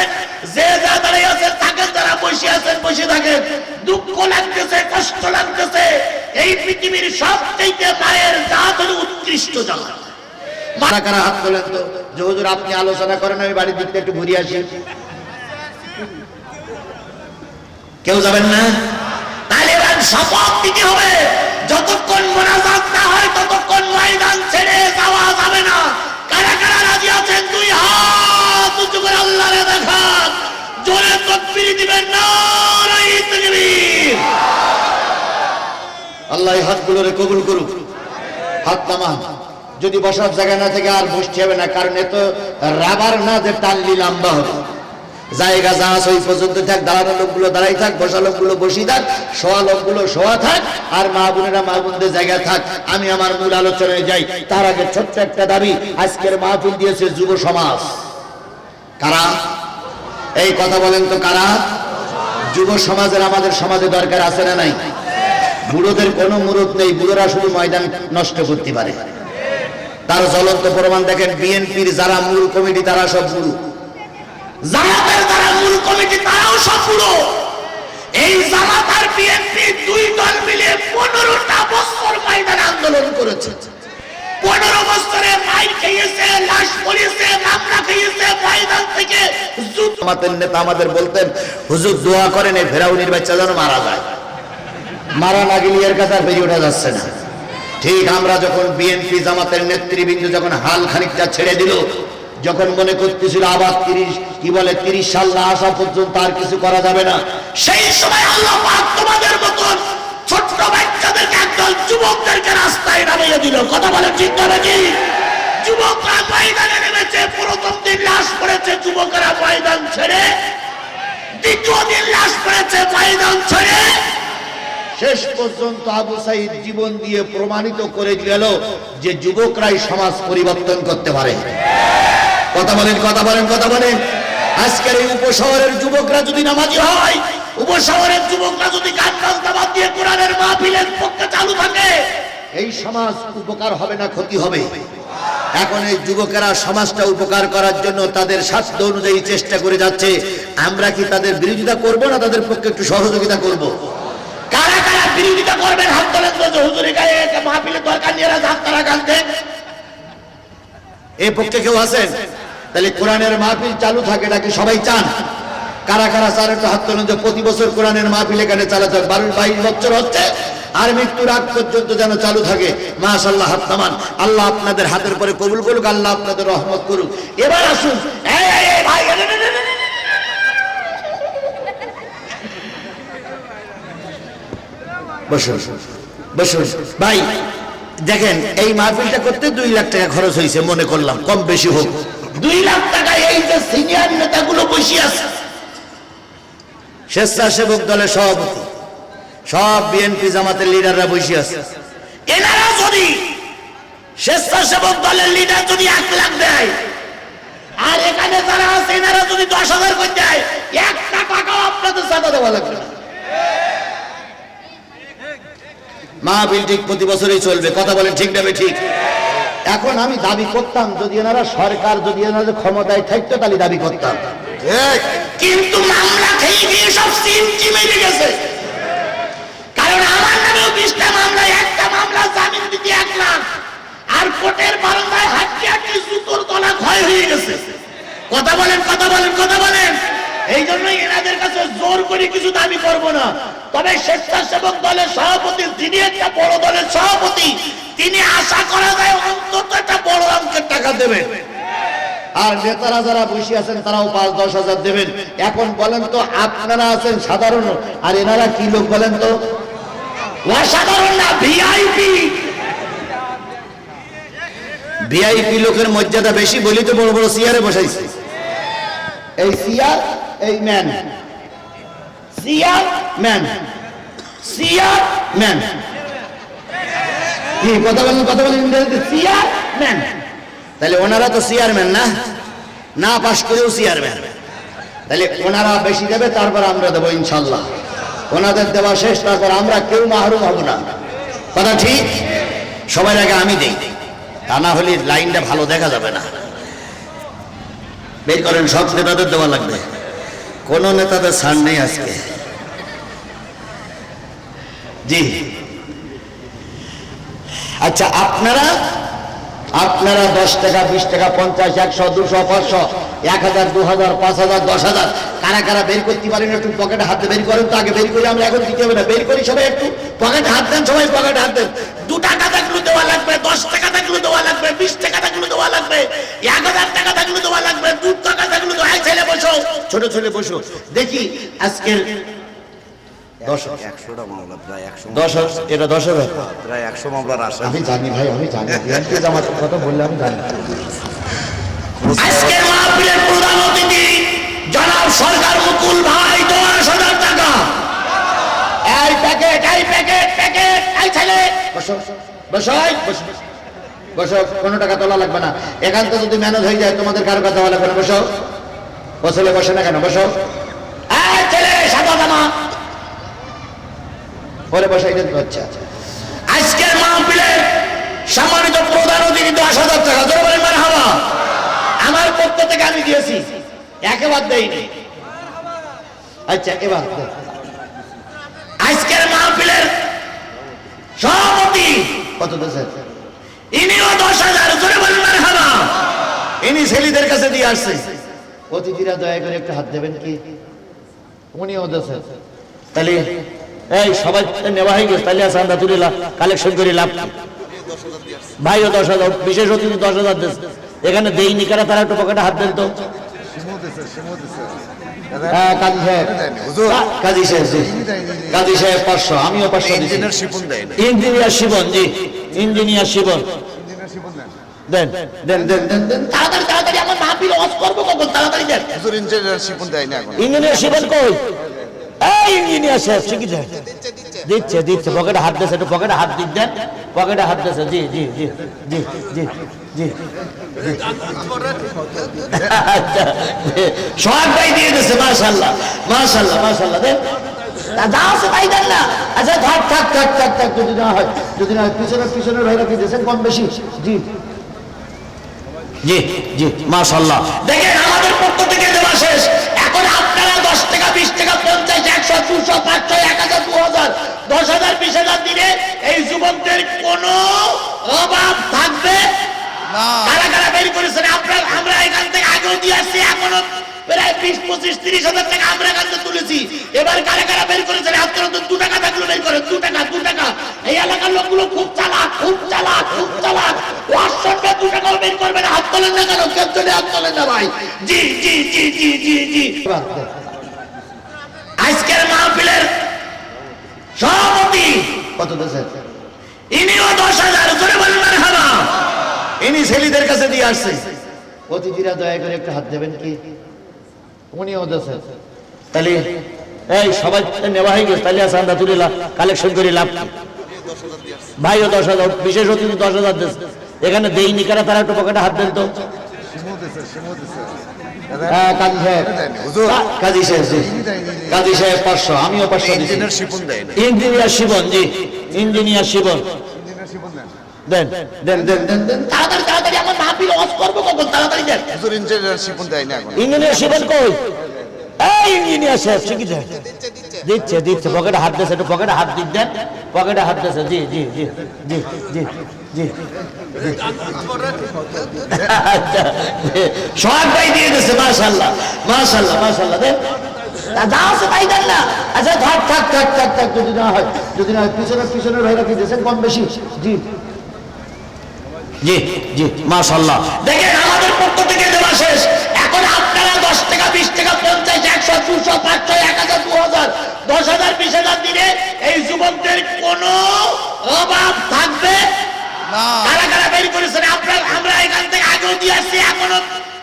যে যা দাঁড়িয়ে আছে তাকে যারা বসে আছেন বসে থাকেন। দুঃখ লাগতেছে, কষ্ট লাগতেছে। এই পৃথিবীর সবচেয়ে মায়ের জাত হলো উৎকৃষ্ট জাত। মারা কারা হাত তোলেন তো, যে হুজুর আপনি আলোচনা করেন, আমি বাড়ির দিকটা একটু ঘুরে আসি। কেউ যাবেন না? তাহলে শপথ দিতে হবে, যতক্ষণ মোনাজাত না হয় ততক্ষণ ময়দান ছেড়ে যাওয়া যাবে না। কারা কারা রাজি আছেন? 2 হাত উঁচু করে আল্লাহরে দেখান, জোরে তাকবীর দিবেন। নারায়ে তাকবীর। আল্লাহ এই হাতগুলোরে কবুল করুক। হাত নামান। যদি বসার জায়গা না থেকে আর বসতে হবে না, কারণ এ তো রাবার না যে টানলি লম্বা হবে। জায়গা যা আছে ওই পর্যন্ত থাক, দাঁড়ানো লোকগুলো দাঁড়াই থাক, বসা লোকগুলো বসি থাক, শোয়া লোকগুলো শোয়া থাক, আর মা বোনেরা মা বোনদের জায়গায় থাক। আমি আমার মূল আলোচনায় যাই। তার আগে ছোট্ট একটা দাবি, আজকের মাহফিল দিয়েছে যুব সমাজ। কারা? এই কথা বলেন তো কারা? যুব সমাজের আমাদের সমাজে দরকার আছে না নাই? বুড়োদের কোনো মুরুদ নেই, বুড়োরা শুধু ময়দান নষ্ট করতে পারে। তার জ্বলন্ত প্রমাণ দেখেন, বিএনপির যারা মূল কমিটি তারা সব বুড়ো, জামাতের যারা মূল কমিটি তারাও সব বুড়ো। এই জামাত আর বিএনপি দুই দল মিলে 15টা বছর ময়দানে আন্দোলন করেছে। 15 বছরে মাইর খেয়েছে, লাশ পড়েছে, মামলা খেয়েছে, ময়দান থেকে। জামাতের নেতা আমাদের বলতেন, হুজুর দোয়া করেন এই ফেরাউনির বাচ্চা যেন মারা যায়। মারা না গেলে এর কাছে আর বেরিয়ে ওঠা যাচ্ছে না। ঠিক আমরা যখন বিএনপি জামাতের নেতৃবৃন্দ যখন হাল খানিকটা ছেড়ে দিল, যখন মনে করতেছিল আবার 30 সাল না আসা পর্যন্ত আর কিছু করা যাবে না, সেই সময় আল্লাহ পাক তোমাদের মতন ছোট্ট বাচ্চাদেরকে একদল যুবকদেরকে রাস্তায় নামিয়ে দিল। কথা বলেন ঠিক না নাকি? যুবকরা ময়দানে নেমেছে। প্রথম দিন লাশ পড়েছে, যুবকেরা ময়দান ছেড়ে। দ্বিতীয় দিন লাশ পড়েছে, ময়দান ছেড়ে। শেষ পর্যন্ত আবু সাইদ জীবন দিয়ে প্রমাণিত করে গেল যে যুবকরাই সমাজ পরিবর্তন করতে পারে। কথা বলেন, কথা বলেন, কথা বলেন। আজকের এই উপশহরের যুবকরা যদি নামাজি হয়, উপশহরের যুবকরা যদি গান বাজনা বাদ দিয়ে কোরআনের মাহফিলের পক্ষে চালু থাকে, এই সমাজ উপকার হবে না ক্ষতি হবে? এখন এই যুবকেরা সমাজটা উপকার করার জন্য তাদের সাধ্য অনুযায়ী চেষ্টা করে যাচ্ছে। আমরা কি তাদের বিরোধিতা করব না তাদের পক্ষে একটু সহযোগিতা করব? কারা কারা বিরোধিতা করবেন হাত তোলেন তো। হুজুরের গায়ে মাহফিলের দরকার নিয়ে হাত তারা গানতেন, এই পক্ষে কেউ আছেন? তাহলে কোরআনের মাহফিল চালু থাকে, নাকি সবাই চান? কারা কারা চান একটু হাত তোলেন যে প্রতি বছর কোরআনের মাহফিল এখানে চালাতে হবে। 22 বছর হচ্ছে, আর মৃত্যুর আগ পর্যন্ত যেন চালু থাকে। মাশাআল্লাহ, হাত নামান। আল্লাহ আপনাদের হাতের পরে কবুল করুক, আল্লাহ আপনাদের রহমত করুক। এবার আসুন, এই ভাই বসুন, বসুন ভাই। দেখেন, এই মাহফিলটা করতে 2 লাখ টাকা খরচ হয়েছে, মনে করলাম কম বেশি হোক। 2 লাখ টাকা এই যে সিনিয়র নেতাগুলো বসে আছে, স্বেচ্ছাসেবক দলের সভাপতি, সব বিএনপি জামাতের লিডাররা বসে আছে। এনারা যদি স্বেচ্ছাসেবক দলের লিডার যদি 1 লাখ দেয়, আর এখানে যারা আছে এনারা যদি 10,000 করে দেয়, 1 টাকাও আপনাদের চাঁদা দেওয়া লাগবে না। মাহফিল ঠিক প্রতি বছরই চলবে। কথা বলেন ঠিক না ঠিক? এখন আমি দাবি করতাম, যদি এনারা সরকার, যদি এনারা ক্ষমতায় থাকতো তাহলে দাবি করতাম, কিন্তু মামলা খেয়ে গিয়ে সব সিমটি মেরে গেছে। কারণ আমার নামেও 20টা মামলা, একটা মামলা জামিন দিতে 1 লাখ, আর কোর্টের বারান্দায় হাঁটতে হাঁটতে জুতোর তলা ক্ষয় হয়ে গেছে। কথা বলেন, কথা বলেন, কথা বলেন। এই জন্যই এনাদের কাছে জোর করে কিছু দাবি করব না। তবে স্বেচ্ছাসেবক দলের সভাপতি, তিনি একটা বড় দলের সভাপতি, তিনি আশা করা যায় অন্তত একটা বড় অঙ্কের টাকা দেবেন। আর নেতারা যারা বসে আছেন তারাও 5-10 হাজার দেবেন। এখন বলেন তো, আপনারা আছেন সাধারণ, আর এনারা কি লোক বলেন তো? অসাধারণ না, ভিআইপি। ভিআইপি লোকের মর্যাদা বেশি বলি তো বড় বড় চেয়ারে বসাইছে। এই চেয়ার, এই man, chair man, chair man. কি কথা বলেন, কথা বলেন, চেয়ার ম্যান। তাহলে ওনারা তো চেয়ারম্যান না, না পাশ করেও চেয়ারম্যান। তাহলে ওনারা বেশি দেবে, তারপর আমরা দেবো ইনশাল্লাহ। ওনাদের দেওয়া শেষ, তারপর আমরা কেউ মাহরুম হব না। কথা ঠিক? সবার আগে আমি দেই, তা না হলে লাইনটা ভালো দেখা যাবে না। বের করেন, সব নেতাদের দেওয়া লাগবে, কোন নেতাদের ছাড় নেই আজকে। জি আচ্ছা, আপনারা 10 টাকা, 20 টাকা, 50, 100, 200, 500, 1000, 2000, 5000, 10,000 কারা কারা বের করতে পারেন একটু পকেটে হাতে বের করেন তো। আগে বের করি, আমরা এখন দিতে হবে না, বের করি সবাই, একটু পকেটে হাত দেন, সবাই পকেটে হাত দেন। 2 টাকা থাকলে দেওয়া লাগবে, 10 টাকা থাকলে দেওয়া লাগবে, 20 টাকা থাকলে দেওয়া লাগবে, 1000 টাকা থাকলে দেওয়া লাগবে, 2 টাকা থাকলে দেওয়া। ছেলে বসো, ছোট ছেলে বসো, দেখি আজকের 10 100টা মামলা, প্রায় 100 10 এটা 10,000 প্রায় 100 মামলার আশা। আমি জানি ভাই, আমি জানি বিএনপি জামাতের কথা বললে আমি জানি। আজকের মাহফিলের প্রধান অতিথি জনাব সরকার মুকুল ভাই, 10,000 টাকা। এই প্যাকেট, এই প্যাকেট, প্যাকেট, এই ছেলে বসো, বসো, বসো, বসো। কোনো টাকা তোলা লাগবে না, এখান থেকে যদি ম্যানেজ হয়ে যায় তোমাদের কারো কথা বলা লাগবে না। বসো, বসলে বসে না কেন, বসো। এই ছেলে সাদা জামা পরে বসাই দেন। আচ্ছা, আজকের মাহফিলের সম্মানিত প্রধান অতিথি 10,000 টাকা। জোরে বলেন মারহাবা। আমার পক্ষ থেকে আমি দিয়েছি, একেবারে দেইনি। আচ্ছা, এবার আজকের মাহফিলের সভাপতি কত দিয়েছেন? ইনিও 10,000। জোরে বলেন মারহাবা। ইনি ছেলেদের কাছে দিয়ে আসছে। অতিথিরা দয়া করে একটু হাত দেবেন কি? উনিও দিয়েছেন। তাহলে এই সবাই নেওয়া হয়ে গেছে, তাহলে আমরা তুলে কালেকশন করে লাভ। ভাইও 10,000, বিশেষ অতিথি 10,000 দিয়েছে। এখানে দেইনি কারা, তারা একটু পকেটে হাত দেন তো। কাজী সাহেব, কাজী সাহেব, কাজী সাহেব 500, আমিও 500 দিচ্ছি। ইঞ্জিনিয়ার শিবন, জি ইঞ্জিনিয়ার শিবন দেন, দেন, দেন, দেন, দেন, তাড়াতাড়ি, তাড়াতাড়ি। আমার মাহফিল ওয়াজ করবো কখন, তাড়াতাড়ি দেন। ইঞ্জিনিয়ার শিপন দেয় না এখন। ইঞ্জিনিয়ার শিবন কই? এই ইঞ্জিনিয়ার সাহেব ঠিকই দেন, দিচ্ছে, দিচ্ছে। পকেটে হাত দিয়েছে, একটু পকেটে হাত দিক দেন, পকেটে হাত দিয়েছে। জি, জি, জি, জি, জি, জি। আচ্ছা, সোহাগ ভাই দিয়ে দিচ্ছে। মাশাআল্লাহ, মাশাআল্লাহ, মাশাআল্লাহ। দেন, যা আছে তাই দেন না। আচ্ছা, থাক, থাক, থাক, থাক, থাক। যদি না হয়, যদি না হয়, পিছনের ভাইরা কি দিয়েছেন কম বেশি? জি, জি, জি, মাশাআল্লাহ। দেখেন, আমাদের পক্ষ থেকে দেওয়া শেষ। এখন আপনারা 10 টাকা, 20 টাকা, 50, 100, 200, 500, 1000, 2000, 10,000, 20,000 দিলে এই যুবকদের কোনো অভাব থাকবে না। কারা কারা বের করেছেন? আমরা এখান থেকে আগেও দিয়ে আসছি, এখনো প্রায় 20, 25, 30,000 টাকা আমরা এখান থেকে তুলেছি। এবার কারা কারা বের করেছেন? হাত তোলেন তো। 2 টাকা থাকলে বের করেন। 2 টাকা, 2 টাকা। এই এলাকার লোকগুলো খুব চালাক, খুব চালাক, খুব চালাক। 2 টাকাও বের করবেন। হাত তোলেন না কেন? কেউ চলে হাত তোলেন না ভাই। জি, জি, জি, জি, জি, জি। আজকের মাহফিলের সভাপতি কত দিয়েছেন? ইনিও 10,000। জোরে বলেন মারহাবা। ইনি ছেলেদের কাছে দিয়ে আসছে। অতিথিরা দয়া করে একটু হাত দেবেন কি? উনিও দিয়েছেন। তাহলে এই সবাই নেওয়া হয়ে গেছে, তাহলে আমরা তুলে কালেকশন করে লাভ। ভাইও 10,000, বিশেষ অতিথি 10,000 দিয়েছে। এখানে দেইনি কারা, তারা একটু পকেটে হাত দেন তো। কাজী সাহেব, কাজী সাহেব, জি কাজী সাহেব 500, আমিও 500 দিচ্ছি। ইঞ্জিনিয়ার শিবন, জি ইঞ্জিনিয়ার শিবন দেন, দেন, দেন, দেন, দেন, তাড়াতাড়ি, তাড়াতাড়ি। আমার মাহফিল ওয়াজ করবো কখন, তাড়াতাড়ি দেন। ইঞ্জিনিয়ার শিপন দেয় না এখন। ইঞ্জিনিয়ার শিবন কই? এই ইঞ্জিনিয়ার সাহেব ঠিকই দেন, দিচ্ছে, দিচ্ছে। পকেটে হাত দিয়েছে, একটু পকেটে হাত দিক দেন, পকেটে হাত দিয়েছে। জি, জি, জি, জি, জি, জি। আচ্ছা, সোহাগ ভাই দিয়ে দিচ্ছে। মাশাআল্লাহ, মাশাআল্লাহ, মাশাআল্লাহ। দেন, যা আছে তাই দেন না। আচ্ছা, থাক, থাক, থাক, থাক, থাক। যদি না হয়, যদি না হয়, পিছনের ভাইরা কি দিয়েছেন কম বেশি? জি, জি, জি, মাশাআল্লাহ। দেখেন, আমাদের পক্ষ থেকে দেওয়া শেষ। এখন আপনারা 10 টাকা, 20 টাকা, 50, 100, 200, 500, 1000, 2000, 10,000, 20,000 দিলে এই যুবকদের কোনো অভাব থাকবে না। কারা কারা বের করেছেন? আমরা এখান থেকে আগেও দিয়ে আসছি, এখনো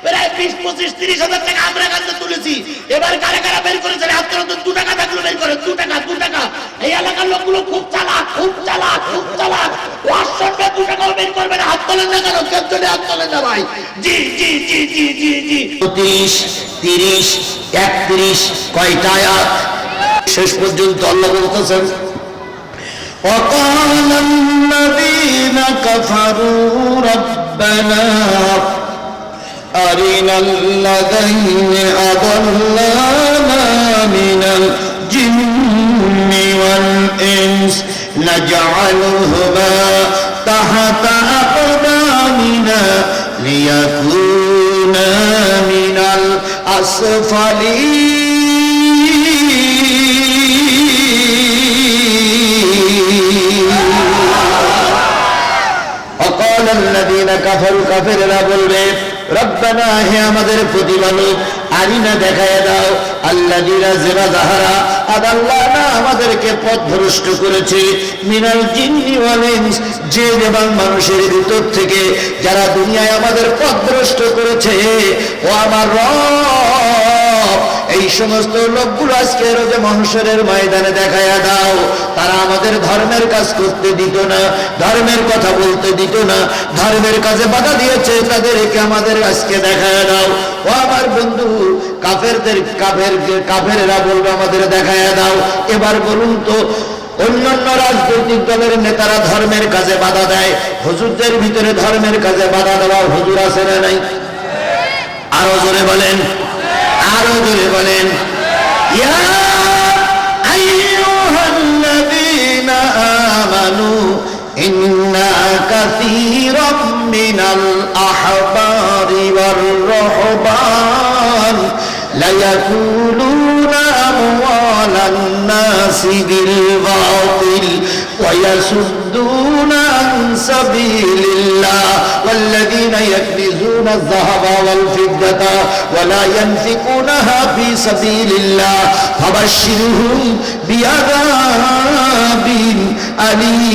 প্রায় 20, 25, 30,000 টাকা আমরা এখান থেকে তুলেছি। এবার কারা কারা বের করেছেন? হাত তোলেন তো। 2 টাকা থাকলে বের করেন। 2 টাকা, 2 টাকা। এই এলাকার লোকগুলো খুব চালাক, খুব চালাক, খুব চালাক। 2 টাকাও বের করবেন। হাত তোলেন না কেন? কেউ চলে হাত তোলেন না ভাই। জি, জি, জি, জি, জি, জি। 30, 30, 31 কয়টা আয়াত? শেষ পর্যন্ত আল্লাহ বলতেছেন, وقال الذين كفروا ربنا أرنا الذين أضلانا من الجن والإنس نجعلهما تحت أقدامنا ليكونا من الأسفلين. কাফেররা বলবে, রব্বানা, হে আমাদের প্রতিপালক, আরিনা দেখায় দাও, আল্লাযীনা যারা আদাল্লানা আমাদেরকে পথভ্রষ্ট করেছে মিনাল জিন্নি ওয়াল ইনস জিন এবং মানুষের ভিতর থেকে যারা দুনিয়ায় আমাদের পথভ্রষ্ট করেছে ও আমার রব এই সমস্ত লোকগুলো আজকে রোজে মহশরের ময়দানে দেখায়া দাও তারা আমাদের ধর্মের কাজ করতে দিত না ধর্মের কথা বলতে দিত না ধর্মের কাজে বাধা দিয়েছে তাদেরকে আমাদের আজকে দেখায়া দাও ও আমার বন্ধু কাফেরেরা বলবে আমাদের দেখায়া দাও এবার বলুন তো অন্যান্য রাজনৈতিক দলের নেতারা ধর্মের কাজে বাধা দেয় হুজুরদের ভিতরে ধর্মের কাজে বাধা দেওয়া হুজুর আছে না নাই আরো জোরে বলেন আরো জোরে বলেন ইয়া আইয়ুহাল্লাযীনা আমানু ইন্না কাসীরাম মিনাল আহবারি ওয়ার রুহবান লা ইয়াকুলুনা আমওয়ালান নাসি বিল বাতিল ওয়া ইয়াসুদ্দুনা আন সাবিলিল্লাহ والذين يكنزون الذهب والفضة ولا ينفقونها في سبيل الله فبشرهم بعذاب أليم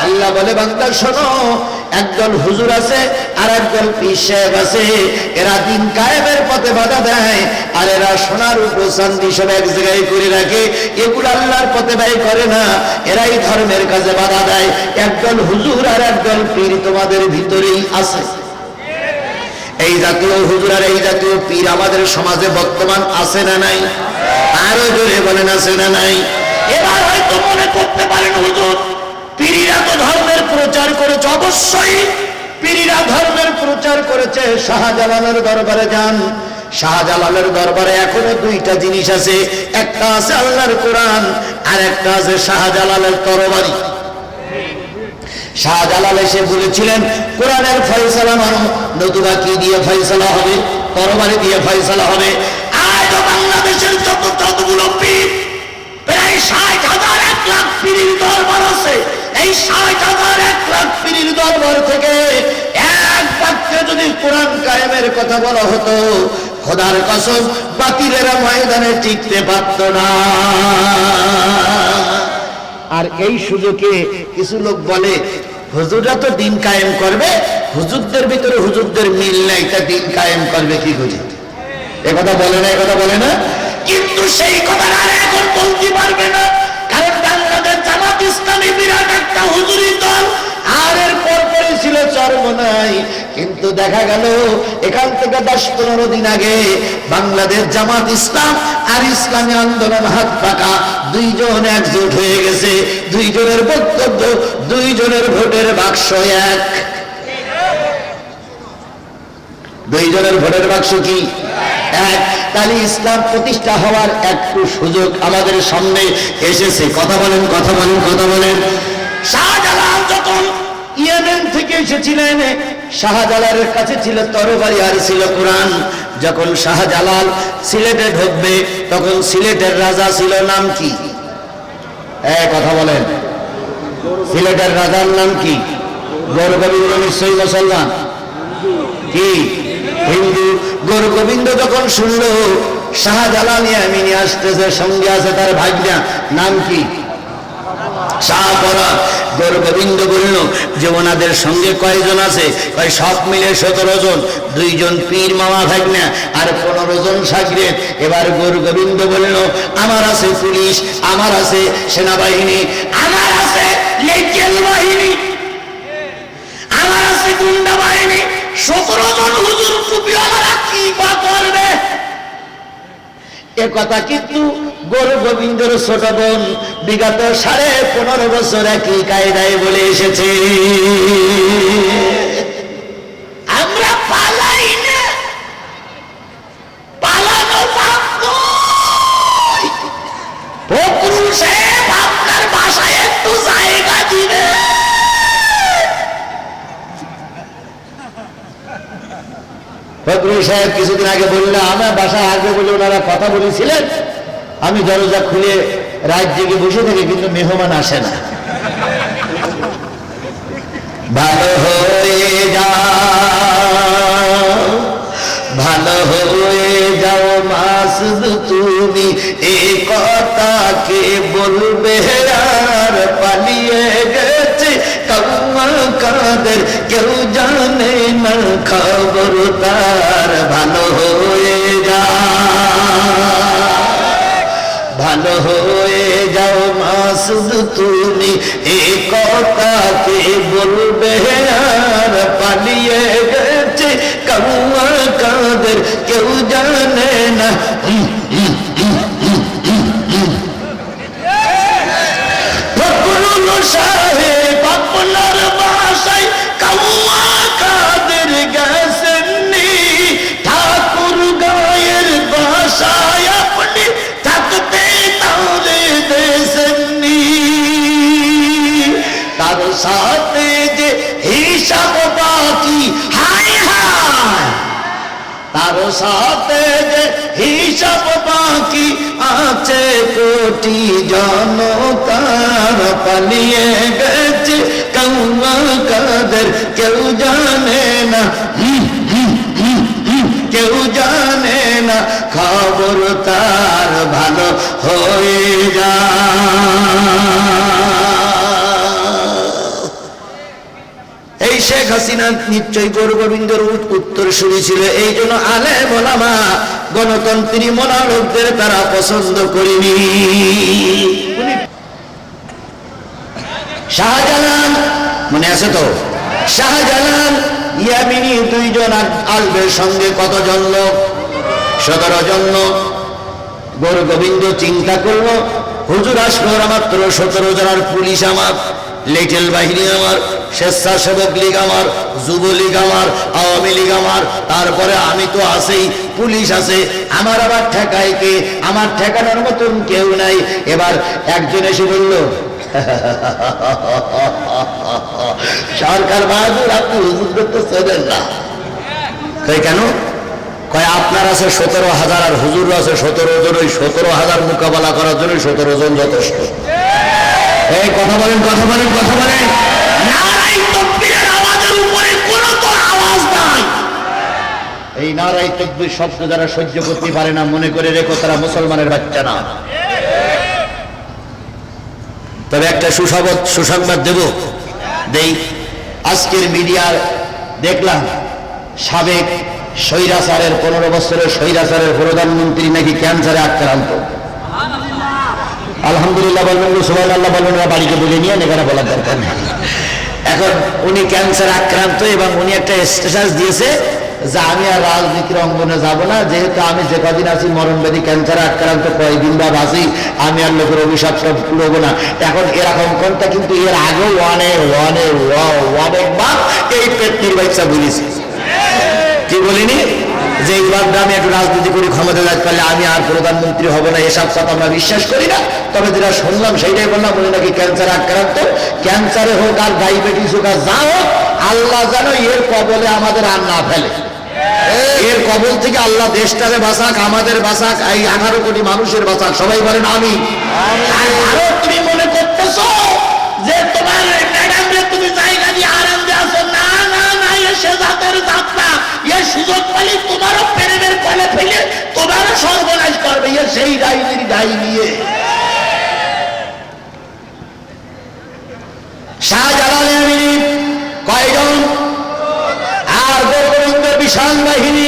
আল্লাহ বলে বান্দা শোনো একদল হুজুর আছে আর একদল পীর সাহেব আছে এরা দিন কায়েমের পথে বাধা দেয় আর এরা সোনার উপর চাঁদি সব এক জায়গায় করে রাখে এগুলো আল্লাহর পথে ব্যয় করে না এরাই ধর্মের কাজে বাধা দেয় একদল হুজুর আর একদল পীর তোমাদের ভিতরেই আছে এই জাতীয় হুজুর আর এই জাতীয় পীর আমাদের সমাজে বর্তমান আছে না নাই আরো জোরে বলেন আছে না নাই এবার হয়তো মনে করতে পারেন হুজুর পীরিরা তো ধর্মের প্রচার করেছে অবশ্যই পীরিরা ধর্মের প্রচার করেছে শাহজালালের দরবারে যান শাহজালালের দরবারে এখনো দুইটা জিনিস আছে একটা আছে আল্লাহর কোরআন আর একটা আছে শাহজালালের তরবারি শাহজালাল এসে বলেছিলেন কোরআনের ফয়সালা মানো নতুবা কি দিয়ে ফয়সালা হবে তরবারি দিয়ে ফয়সালা হবে আজ বাংলাদেশের যতগুলো পীর প্রায় 60,000 1 লাখ পীরের দরবার আছে এই 60,000 1 লাখ পীরের দরবার থেকে এক বাক্যে যদি কোরআন কায়েমের কথা বলা হতো খোদার কসম বাতিলেরা ময়দানে টিকতে পারত না আর এই সুযোগে কিছু লোক বলে হুজুররা তো দিন কায়েম করবে হুজুরদের ভিতরে হুজুরদের মিল নাই তা দিন কায়েম করবে কি করে এ কথা বলে না এ কথা বলে না কিন্তু সেই কথা আর এখন বলতে পারবে না কারণ বাংলাদেশ জামাত ইসলামী বিরাট একটা হুজুরি দল আর এর পরপরই ছিল চরমনাই কিন্তু দেখা গেল এখান থেকে 10-15 দিন আগে বাংলাদেশ জামাত ইসলাম আর ইসলামী আন্দোলন হাত পাকা দুইজন একজোট হয়ে গেছে দুইজনের বক্তব্য দুইজনের ভোটের বাক্স এক দুইজনের ভোটের বাক্স কি এক তাহলে ইসলাম প্রতিষ্ঠা হওয়ার একটু সুযোগ আমাদের সামনে এসেছে কথা বলেন কথা বলেন কথা বলেন শাহজালাল যখন ইয়েমেন থেকে এসেছিলেন শাহজালালের কাছে ছিল তরবারি আর ছিল কোরআন যখন শাহজালাল সিলেটে ঢুকবে তখন সিলেটের রাজা ছিল নাম কি কথা বলেন সিলেটের রাজার নাম কি গৌরগোবিন্দ নিশ্চয়ই মুসলমান কি হিন্দু গৌরগোবিন্দ যখন শুনলো শাহজালাল ইয়ামিনী আসতেছে সঙ্গে আছে তার ভাগ্না নাম কি শাহপরা গৌরগোবিন্দ বলল যে ওনাদের সঙ্গে কয়জন আছে সব মিলে 17 জন 2 জন পীর মামা ভাগ্না আর 15 জন সাগরেদ এবার গৌরগোবিন্দ বলল আমার আছে পুলিশ আমার আছে সেনাবাহিনী আমার আছে লেকেল বাহিনী আমার আছে গুন্ডা বাহিনী 17 জন হুজুর টুপিওয়ালারা কি বা করবে এ কথা কিন্তু গৌরগোবিন্দর ছোট বোন বিগত 15.5 বছর একই কায়দায় বলে এসেছে আমরা পালাই না পালানো পাপ নয় ফখরুল সাহেব আপনার বাসায় একটু জায়গা দিবে ফখরুল সাহেব কিছুদিন আগে বললেন আমার বাসায় আসবে বলে ওনারা কথা বলেছিলেন আমি দরজা খুলে রাত জেগে বসে থাকি কিন্তু মেহমান আসে না ভালো হয়ে যাও ভালো হয়ে যাও মাসুদ তুমি, এই কথাকে বলবে আর পালিয়ে গেছে কাউমা কাদের, কেউ জানে না খবর তার। ভালো হয়ে যাও, ভালো হয়ে যাও মাসুদ তুমি, এই কথাকে বলবে আর পালিয়ে গেছে কাউমা কাদের, কেউ জানে না। ফখরুল সাহেব আপনার বাসায় কাউমা কাদের গেছেননি, ঠাকুর গায়ের বাসায় আপনি থাকতে তাহলে দেশেননি। তার সাথে যে হিসাব বাকি, হায় হায়, তার সাথে যে হিসাব বাকি আছে কোটি জনতার, পালিয়ে গেছে কাউমা কাদের, কেউ জানে না, কেউ জানে না খবর তার। ভালো হয়ে যায়। এই শেখ হাসিনা নিশ্চয়ই গৌরগোবিন্দর উত্তর শুনেছিল, এই জন্য আলেম ওলামা গণতন্ত্রী মনোলোকদের তারা পছন্দ করেনি। শাহজালাল মনে আছে তো, শাহজালাল ইয়ামিনী দুইজন আসবের সঙ্গে কতজন লোক? 17 জন লোক। গৌরগোবিন্দ চিন্তা করলো হুজুর আসলো মাত্র 17 জন, আর পুলিশ আমার, লিটল বাহিনী আমার, স্বেচ্ছাসেবক লীগ আমার, যুবলীগ আমার, আওয়ামী লীগ আমার, তারপরে আমি তো আছেই, পুলিশ আছে, আমার আবার ঠেকায় কে? আমার ঠেকানোর মতন কেউ নাই। এবার একজন এসে বলল, সরকার বাহাদুর আপনি হুজুর তো চেনেন না। কেন? কয় আপনার আছে 17,000 আর হুজুর আছে 17 জন, ওই 17,000 মোকাবেলা করার জন্য 17 জন যথেষ্ট। এই কথা বলেন, কথা বলেন, কথা বলেন। নারায়ে তাকবীরের আওয়াজের উপরে কোনো তো আওয়াজ নাই। এই নারায়ে তাকবীর শব্দ যারা সহ্য করতে পারে না, মনে করে রেখো তারা মুসলমানের বাচ্চা না। তবে একটা সুসংবাদ দেব, দেই। আজকের মিডিয়ার দেখলাম সাবেক স্বৈরাচারের 15 বছরের স্বৈরাচারের প্রধানমন্ত্রী নাকি ক্যান্সারে আক্রান্ত। আলহামদুলিল্লাহ বলবেন, সুবহানাল্লাহ বলবেন, বাড়িতে বলে নিয়ে এখানে বলার দরকার নেই। এখন উনি ক্যান্সার আক্রান্ত এবং উনি একটা স্ট্যাটাস দিয়েছে যে আমি আর রাজনীতির অঙ্গনে যাব না, যেহেতু আমি যে কদিন আছি মরণব্যাধি ক্যান্সারে আক্রান্ত, কয়েকদিন বা বাঁচি, আমি আর লোকের অভিশাপ সব পুরোবো না। এখন এরকম কোনটা, কিন্তু এর আগেও অনেকবার এই পেটনির বাচ্চা বলেছি, কি বলিনি যে এইবার আমি একটু রাজনীতি করি, ক্ষমতা যাতে পারলে আমি আর প্রধানমন্ত্রী হব না, এসব কথা আমরা বিশ্বাস করি না। তবে যেটা শুনলাম সেইটাই বললাম, উনি নাকি ক্যান্সার আক্রান্ত। ক্যান্সারে হোক আর ডায়াবেটিস হোক আর যা হোক, আল্লাহ যেন এর কবলে আমাদের আর না ফেলে। এর কবল থেকে আল্লাহ দেশটাকে বাঁচাক, আমাদের বাঁচাক, এই 18 কোটি মানুষের বাঁচাক। সবাই বলেন আমি। আর ভারত তুমি মনে করতেছো যে তোমার ম্যাডামরে তুমি জায়গা দিয়ে আরাম দিয়ে আসো? না না না, সে জাতের যাত্রা, এ সুযোগ পালি তোমারও প্রেমের কলে ফেলে তোমারও সর্বনাশ করবে, এ সেই ডাইনির ডাই নিয়ে। শাহজালাল ইয়ামিনী কয়জন? আর গৌরগোবিন্দের বিশাল বাহিনী।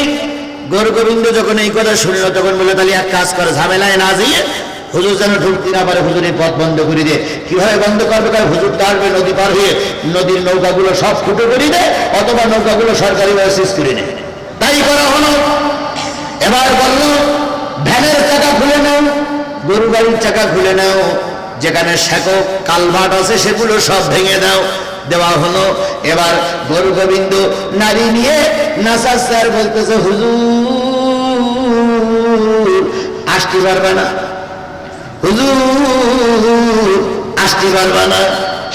গৌরগোবিন্দ যখন এই কথা শুনল তখন বলে, তাহলে এক কাজ করে, ঝামেলায় না যেয়ে হুজুর যেন ঢুকতে না পারে, হুজুরের পথ বন্ধ করে দিয়ে। কিভাবে বন্ধ করবে? কারণ হুজুর আসবে নদী পার হয়ে, নদীর নৌকাগুলো সব ফুটো করে দেয়, অথবা নৌকাগুলো সরকারিভাবে সিজ করে নেয়। তাই করা হলো। এবার বলল ভ্যানের চাকা খুলে নাও, গরু গাড়ির চাকা খুলে নাও, যেখানে শেকো কালভার্ট আছে সেগুলো সব ভেঙে দাও। দেওয়া হলো। এবার গৌরগোবিন্দ নারী নিয়ে নাসার স্যার বলতেছে, হুজুর আসতে পারবে না, হুজুর আসতে পারবে না।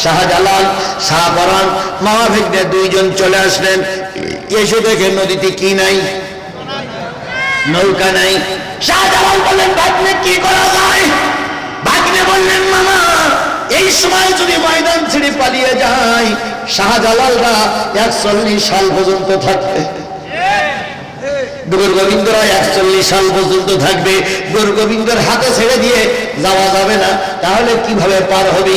শাহজালাল, শাহপরান, মহাভিজ্ঞ দুইজন চলে আসলেন। এসে দেখে নদীতে কি নাই? নৌকা নাই। শাহজালাল বললেন, ভাগ্নে কি করা যায়? ভাগ্নে বললেন, মামা এই সময় যদি ময়দান ছেড়ে পালিয়ে যায়, শাহজালালরা 41 সাল পর্যন্ত থাকবে। গুরু গোবিন্দ রায় 41 সাল পর্যন্ত থাকবে, গুরু গোবিন্দের হাতে ছেড়ে দিয়ে যাওয়া যাবে না, তাহলে কিভাবে পার হবি?